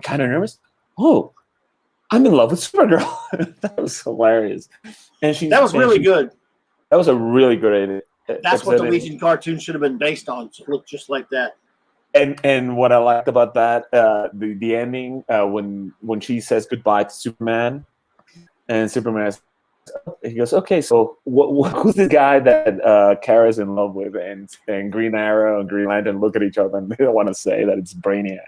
kind of nervous. Oh, I'm in love with Supergirl. That was hilarious. And that was really good. That was a really good idea. That's what the Legion cartoon should have been based on. To look just like that. And what I liked about that, the ending when she says goodbye to Superman, and Superman, he goes, okay, so who's the guy that Kara's in love with? And Green Arrow and Green Lantern look at each other and they don't want to say that it's Brainiac.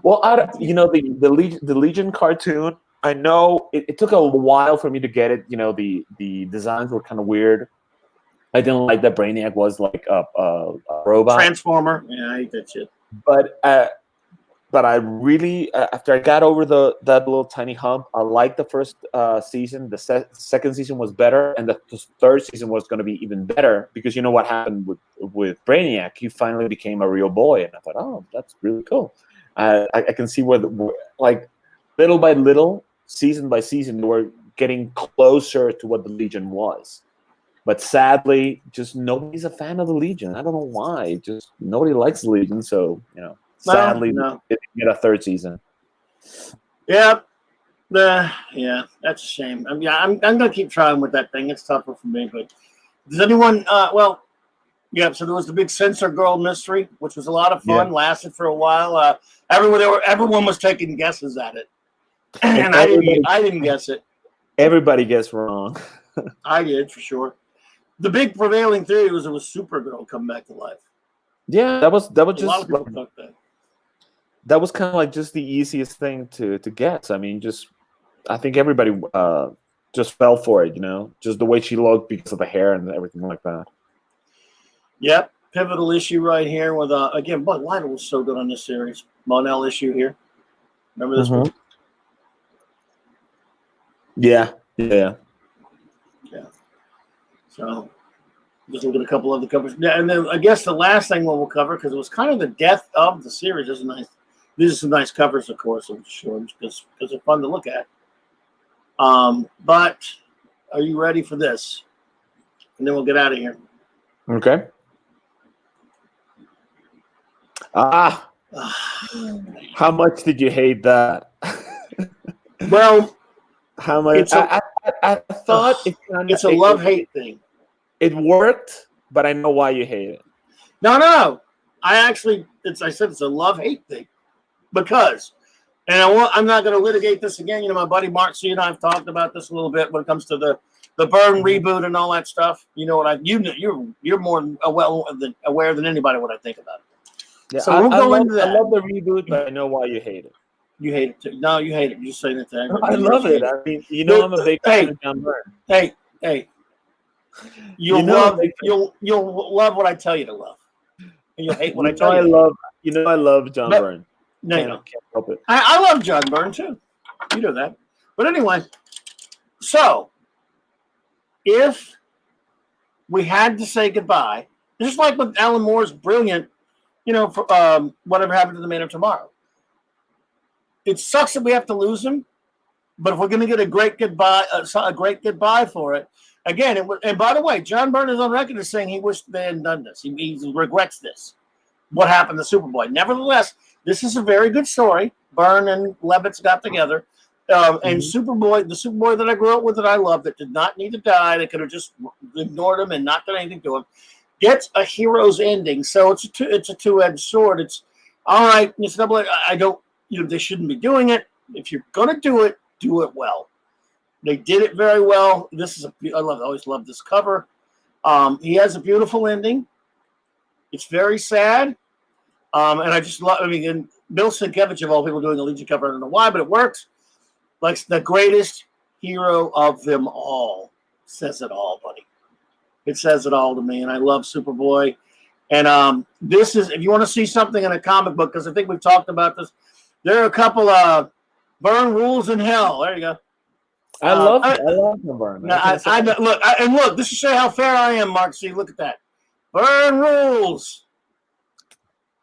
Well, the Legion cartoon, I know it took a while for me to get it. The designs were kind of weird. I didn't like that Brainiac was like a robot transformer. Yeah, I hate that shit. But I really, after I got over that little tiny hump, I liked the first season. The second season was better, and the third season was going to be even better because you know what happened with Brainiac? He finally became a real boy, and I thought, oh, that's really cool. I can see where like little by little, season by season, we're getting closer to what the Legion was. But sadly, just nobody's a fan of the Legion. I don't know why. Just nobody likes the Legion. So, sadly, it didn't get a third season. Yeah. Yeah, that's a shame. I'm going to keep trying with that thing. It's tougher for me. But does anyone, so there was the big Censor Girl mystery, which was a lot of fun, lasted for a while. Everyone was taking guesses at it. And I didn't guess it. Everybody gets wrong. I did, for sure. The big prevailing theory was it was Supergirl come back to life. Yeah, that was just a lot of people thought that. That was kind of like just the easiest thing to guess. I mean, I think everybody just fell for it, just the way she looked because of the hair and everything like that. Yep, pivotal issue right here with again, Bud Lytle was so good on this series. Monel issue here. Remember this one? Yeah. Yeah. So just look at a couple of the covers. Yeah, and then I guess the last thing we'll cover, because it was kind of the death of the series. This is nice. These are some nice covers, of course, I'm sure, because they're fun to look at. But are you ready for this? And then we'll get out of here. Okay. How much did you hate that? Well, how much? I thought it's a love-hate thing. It worked, but I know why you hate it. No. I said it's a love-hate thing because, and I'm not going to litigate this again. You know, my buddy Mark C and I have talked about this a little bit when it comes to the Byrne reboot and all that stuff. You know what you're more aware than anybody what I think about it. Yeah, so we'll go into that. I love the reboot, but I know why you hate it. You hate it too. No, you hate it. You're just saying it to I love it. I mean, I'm a big fan of John Byrne. Hey. You'll love what I tell you to love. And you'll hate what I tell you. I love John Byrne. No, can't help it. I love John Byrne too. You know that. But anyway, so if we had to say goodbye, just like with Alan Moore's brilliant, for whatever happened to the Man of Tomorrow. It sucks that we have to lose him, but if we're going to get a great goodbye for it, again, and by the way, John Byrne is on record as saying he wished they hadn't done this. He regrets this. What happened to Superboy? Nevertheless, this is a very good story. Byrne and Levitz got together, and Superboy, the Superboy that I grew up with, that I loved, that did not need to die, they could have just ignored him and not done anything to him, gets a hero's ending. So it's a two-edged sword. It's all right. It's double. I don't. They shouldn't be doing it. If you're gonna do it well. They did it very well. I always love this cover. He has a beautiful ending. It's very sad. And I just love, and Bill Sienkiewicz of all people doing a Legion cover, I don't know why, but it works. Like the greatest hero of them all. Says it all, buddy. It says it all to me. And I love Superboy. And this is, if you want to see something in a comic book, because I think we've talked about this, there are a couple of Byrne rules in hell. There you go. I love Byrne. Look, this should show how fair I am, Mark. See, look at that. Byrne rules.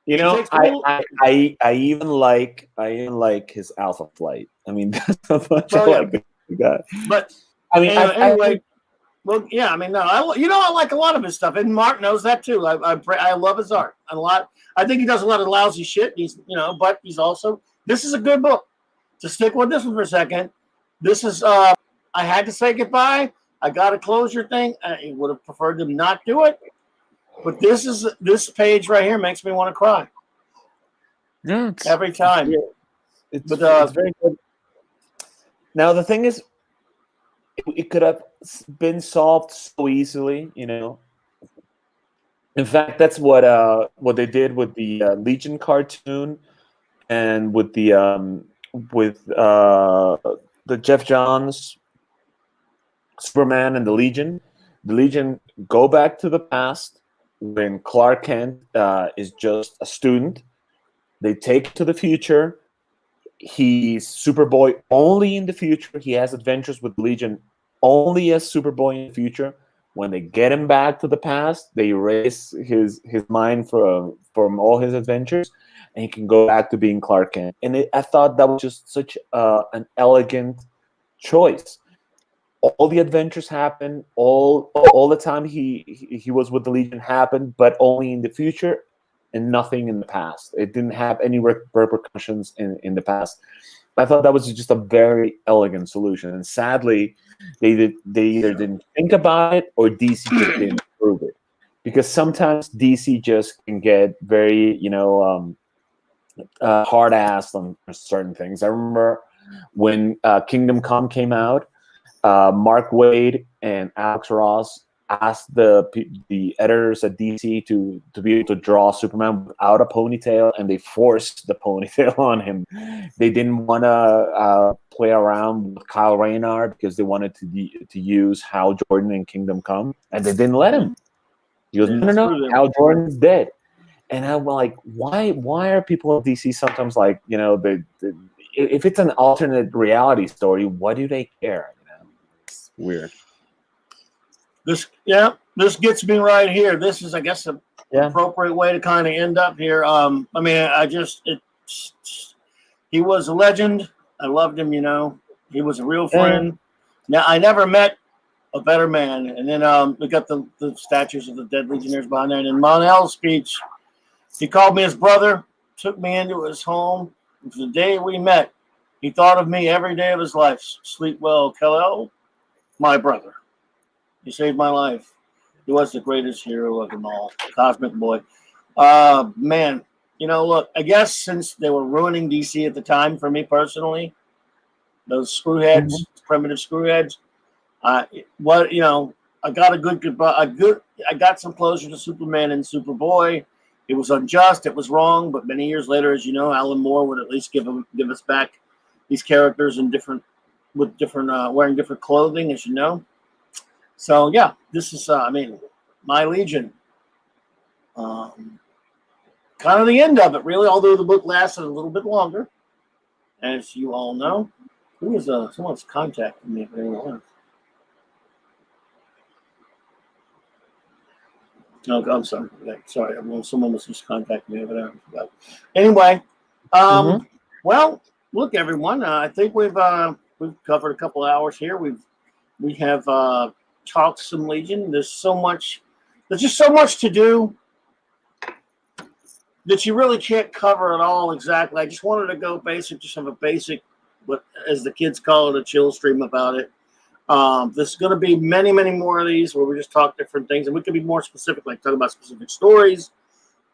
I even like his Alpha Flight. I mean, that's how much I like the guy. But I mean, anyway. Well, yeah. I mean, no. I like a lot of his stuff, and Mark knows that too. I love his art a lot. I think he does a lot of lousy shit. But he's also. This is a good book. To stick with this one for a second. This is. I had to say goodbye. I got a closure thing. I would have preferred to not do it, but this page right here makes me want to cry. Yeah, every time. Yeah. It's very good. Now the thing is, it could have been solved so easily, In fact, that's what they did with the Legion cartoon, and with the Jeff Johns Superman and the Legion. The Legion go back to the past when Clark Kent is just a student. They take to the future. He's Superboy only in the future. He has adventures with Legion only as Superboy in the future. When they get him back to the past, they erase his mind from all his adventures, and he can go back to being Clark Kent. And I thought that was just such an elegant choice. All the adventures happened, all the time he was with the Legion happened, but only in the future and nothing in the past. It didn't have any repercussions in the past. I thought that was just a very elegant solution, and sadly, they either didn't think about it or DC just didn't prove it, because sometimes DC just can get very hard-assed on certain things. I remember when Kingdom Come came out, Mark Waid and Alex Ross asked the editors at DC to be able to draw Superman without a ponytail, and they forced the ponytail on him. They didn't want to play around with Kyle Rayner because they wanted to use Hal Jordan in Kingdom Come, and they didn't let him. He goes, no, Hal Jordan's dead. And I'm like, why are people at DC sometimes like, if it's an alternate reality story, what do they care? weird. This gets me right here. This is, I guess, an appropriate way to kind of end up here. I mean, he was a legend. I loved him. He was a real friend. Now, I never met a better man. And then we got the statues of the dead Legionnaires behind there. And in Monell's speech, he called me his brother, took me into his home. And from the day we met, he thought of me every day of his life. Sleep well, Kal-El, my brother. He saved my life. He was the greatest hero of them all, Cosmic Boy. Man, look, I guess since they were ruining DC at the time for me personally, those screwheads, primitive screwheads, I got I got some closure to Superman and Superboy. It was unjust, it was wrong, but many years later, as you know, Alan Moore would at least give us back these characters in wearing different clothing, as you know. So yeah, this is My Legion. Kind of the end of it, really, although the book lasted a little bit longer. As you all know. Who is someone's contacting me if anyone wants. No, I'm sorry. Sorry, someone was just contacting me, but I forgot. Anyway, well, look, everyone. I think we've covered a couple hours here. We have talked some Legion. There's just so much to do that you really can't cover it all exactly. I just wanted to go basic, just have a basic, what as the kids call it, a chill stream about it. There's going to be many, many more of these where we just talk different things, and we can be more specific, like talk about specific stories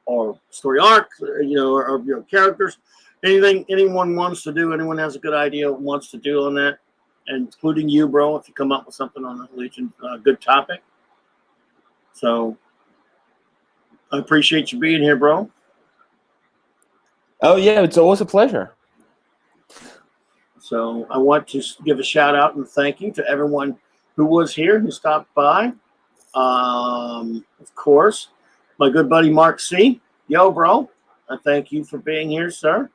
or story arcs, or characters. Anything anyone wants to do, anyone has a good idea wants to do on that, including you, bro, if you come up with something on the Legion, good topic. So I appreciate you being here, bro. Oh yeah, it's always a pleasure. So I want to give a shout out and thank you to everyone who was here, who stopped by. Of course, my good buddy Mark C. Yo, bro. I thank you for being here, sir.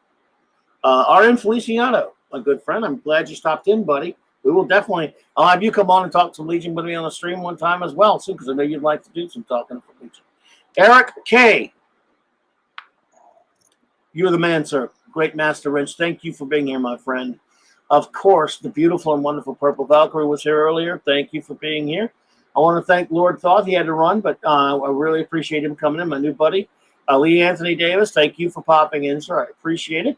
R.N. Feliciano, my good friend. I'm glad you stopped in, buddy. We will definitely. I'll have you come on and talk some Legion with me on the stream one time as well, too, because I know you'd like to do some talking for Legion. Eric K. You're the man, sir. Great Master Wrench. Thank you for being here, my friend. Of course, the beautiful and wonderful Purple Valkyrie was here earlier. Thank you for being here. I want to thank Lord Thoth. He had to run, but I really appreciate him coming in, my new buddy. Lee Anthony Davis, thank you for popping in, sir. I appreciate it.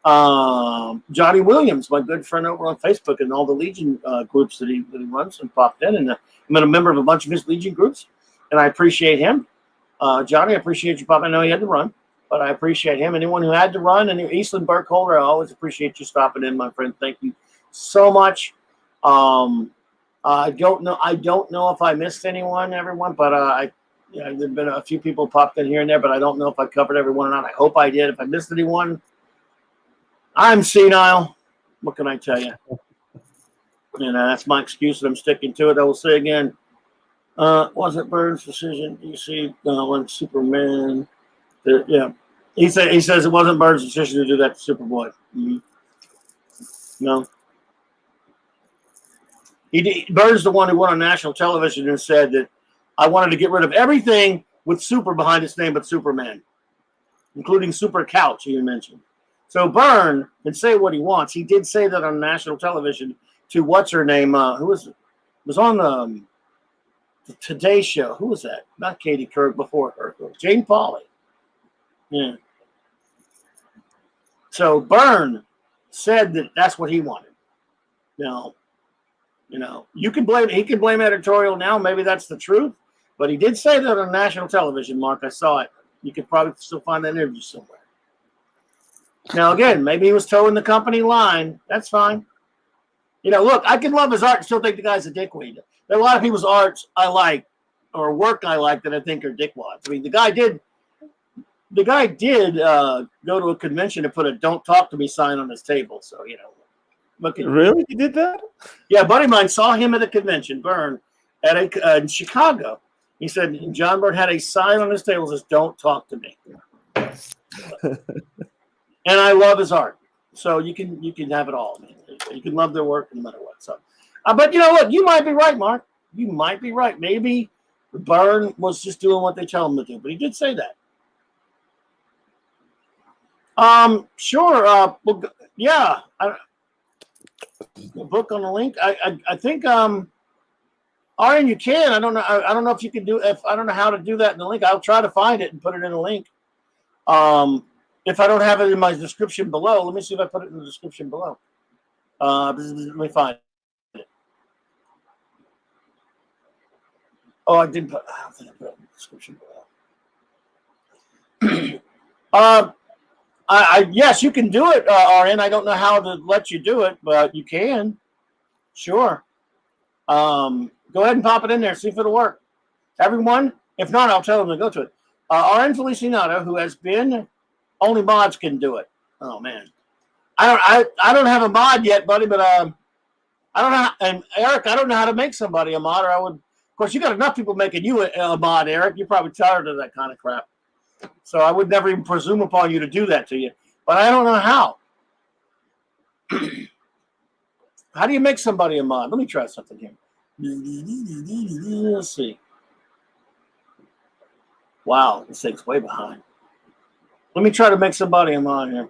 Johnny Williams, my good friend over on Facebook and all the Legion groups that he runs, and popped in. And I'm a member of a bunch of his Legion groups, and I appreciate him. Johnny, I appreciate you popping. I know he had to run, but I appreciate him. Anyone who had to run, and Eastland Burkholder, I always appreciate you stopping in, my friend. Thank you so much. I don't know if I missed anyone, everyone, but there've been a few people popped in here and there, but I don't know if I covered everyone or not. I hope I did. If I missed anyone, I'm senile. What can I tell you? And that's my excuse, and I'm sticking to it. I will say again, wasn't Burns' decision? You see, when Superman, he says it wasn't Burns' decision to do that to Superboy. Mm-hmm. No. Burns the one who went on national television and said that I wanted to get rid of everything with Super behind its name but Superman, including Super Couch, you mentioned. So Byrne can say what he wants. He did say that on national television to what's her name? Who was on the Today Show? Who was that? Not Katie Couric, before her. Jane Pauley. Yeah. So Byrne said that that's what he wanted. Now, he can blame editorial now. Maybe that's the truth. But he did say that on national television, Mark. I saw it. You could probably still find that interview somewhere. Now, again, maybe he was towing the company line. That's fine. Look, I can love his art and still think the guy's a dickweed. There are a lot of people's arts I like or work I like that I think are dickwads. I mean, the guy did go to a convention and put a "Don't Talk to Me" sign on his table. So, look at Really? He did that? Yeah, a buddy of mine saw him at a convention, Byrne, in Chicago. He said John Byrne had a sign on his table that says "Don't talk to me." And I love his art. So you can have it all, man. You can love their work no matter what. So But you know what? You might be right, Mark. You might be right. Maybe Byrne was just doing what they tell him to do, but he did say that. Sure. Well, yeah. The book on the link. I think Arian, you can. I don't know. I don't know if you can do. If I don't know how to do that in the link, I'll try to find it and put it in the link. If I don't have it in my description below, let me see if I put it in the description below. Let me find it. Oh, I did put. I don't think I put it in the description below. Yes, you can do it, Arian. I don't know how to let you do it, but you can. Sure. Go ahead and pop it in there. See if it'll work. Everyone, if not, I'll tell them to go to it. Arian Feliciano, who has been, only mods can do it. Oh man, I don't have a mod yet, buddy. But I don't know. And Eric, I don't know how to make somebody a mod. Or I would. Of course, you got enough people making you a mod, Eric. You're probably tired of that kind of crap. So I would never even presume upon you to do that to you. But I don't know how. How do you make somebody a mod? Let me try something here. Let's see. Wow, this thing's way behind. Let me try to make somebody a mod here.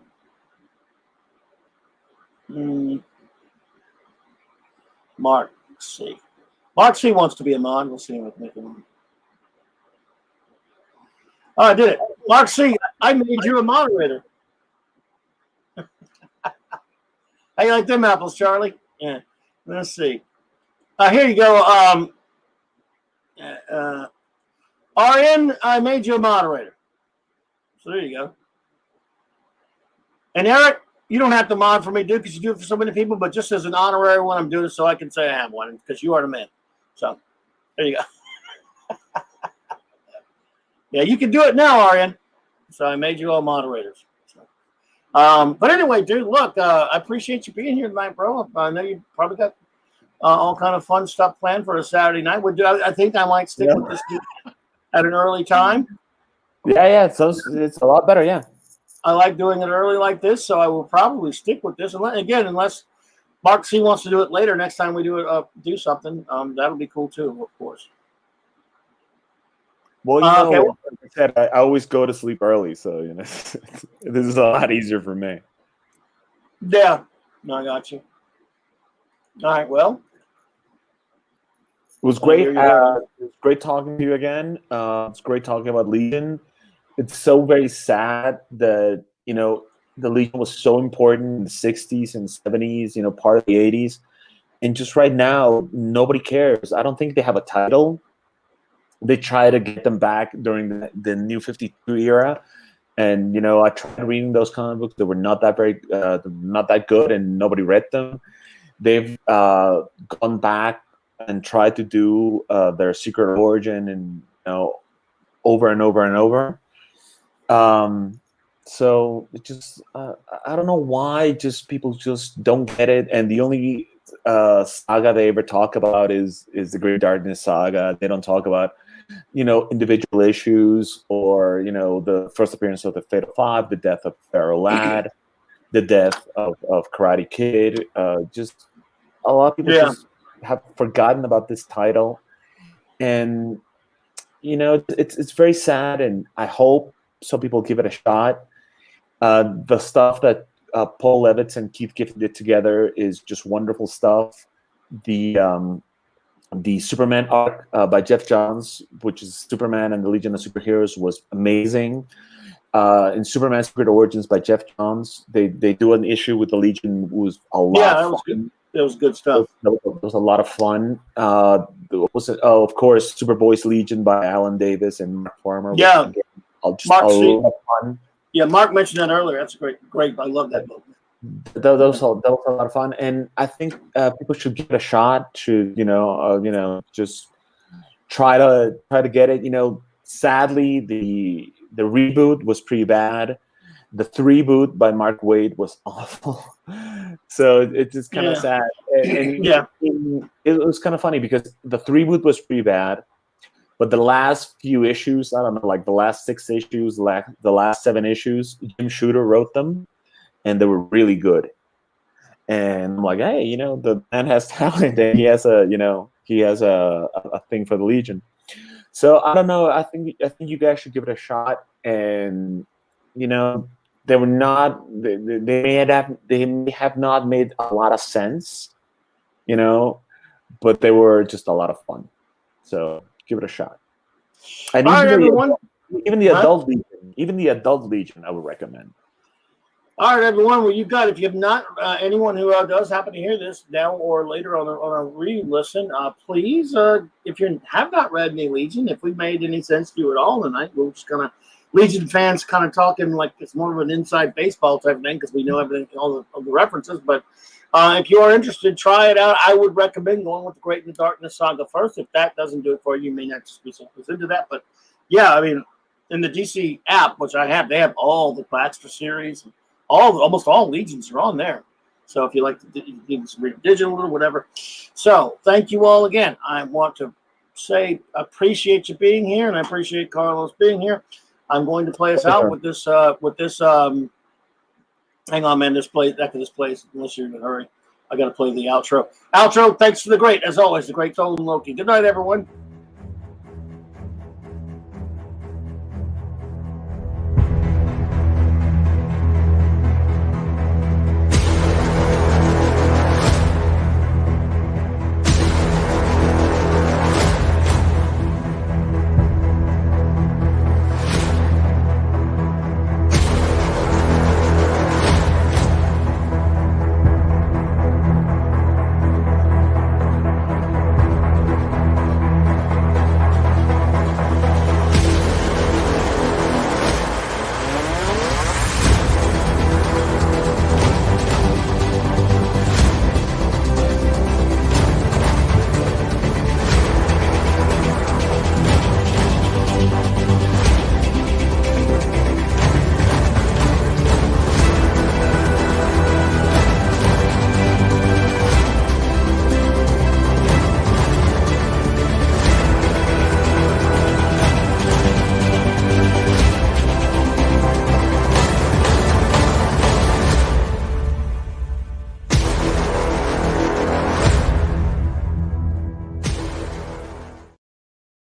Mark C. Mark C wants to be a mod. We'll see if I can make him. Oh, I did it. Mark C, I made you a moderator. How you like them apples, Charlie? Yeah. Let's see. Here you go. Arian, I made you a moderator. So there you go. And Eric, you don't have to mod for me, dude, because you do it for so many people, but just as an honorary one, I'm doing it so I can say I have one, because you are the man. So there you go. Yeah, you can do it now, Arian. So I made you all moderators. So, but anyway, dude, look, I appreciate you being here tonight, bro. I know you probably got all kind of fun stuff planned for a Saturday night. I think I might stick with this at an early time. Yeah. So it's a lot better, yeah. I like doing it early like this, so I will probably stick with this. Unless Mark C wants to do it later, next time we do something, that'll be cool too, of course. Well, you know, like I said, I always go to sleep early, so you know, this is a lot easier for me. Yeah, no, I got you. All right, well, it was great. It was great talking to you again. It's great talking about Legion. It's so very sad that the Legion was so important in the '60s and '70s, part of the '80s, and just right now nobody cares. I don't think they have a title. They try to get them back during the New 52 era, and I tried reading those comic books. They were not that not that good, and nobody read them. They've gone back and tried to do their Secret Origin, and over and over and over. So it just I don't know why just people just don't get it, and the only saga they ever talk about is the Great Darkness saga. They don't talk about individual issues, or the first appearance of the Fatal Five, the death of Pharaoh Lad, the death of Karate Kid. Just a lot of people just have forgotten about this title, and it's very sad. And I hope some people give it a shot. The stuff that Paul Levitz and Keith Giffen did together is just wonderful stuff. The Superman arc by Jeff Johns, which is Superman and the Legion of Superheroes, was amazing. In Superman Secret Origins by Jeff Johns, they do an issue with the Legion. It was a lot. Yeah, that was good. That was good stuff. It was a lot of fun. Of course, Superboy's Legion by Alan Davis and Mark Farmer. Yeah, Mark, a lot of fun. Yeah, Mark mentioned that earlier. That's great. I love that book. That was a lot of fun, and I think people should give it a shot. Should just try to get it. Sadly, the reboot was pretty bad. The 3-boot by Mark Waid was awful. So it's just kind of sad. And it was kind of funny because the 3-boot was pretty bad, but the last few issues, I don't know, like the last 6 issues, the last 7 issues, Jim Shooter wrote them, and they were really good. And I'm like, hey, you know, the man has talent, and he has a thing for the Legion. So I don't know. I think you guys should give it a shot. And you know, they were not. They may have not made a lot of sense, you know, but they were just a lot of fun. So give it a shot. And All right, everyone. Even the adult Legion, I would recommend. All right, everyone. Well, you got, if you have not, anyone who does happen to hear this now or later on a re-listen, please, if you have not read any Legion, if we made any sense to you at all tonight, we're just going to, Legion fans kind of talking like it's more of an inside baseball type thing because we know everything, all the references. But if you are interested, try it out. I would recommend going with the Great and the Darkness saga first. If that doesn't do it for you, you may not just be into that. But yeah, I mean, in the DC app, which I have, they have all the Baxter series. Almost all Legions are on there. So if you like to read digital or whatever. So thank you all again. I want to say appreciate you being here, and I appreciate Carlos being here. I'm going to play us out with this hang on, man, this place unless you're in a hurry. I gotta play the outro. Thanks for the great, as always, the great Tolan Loki. Good night, everyone.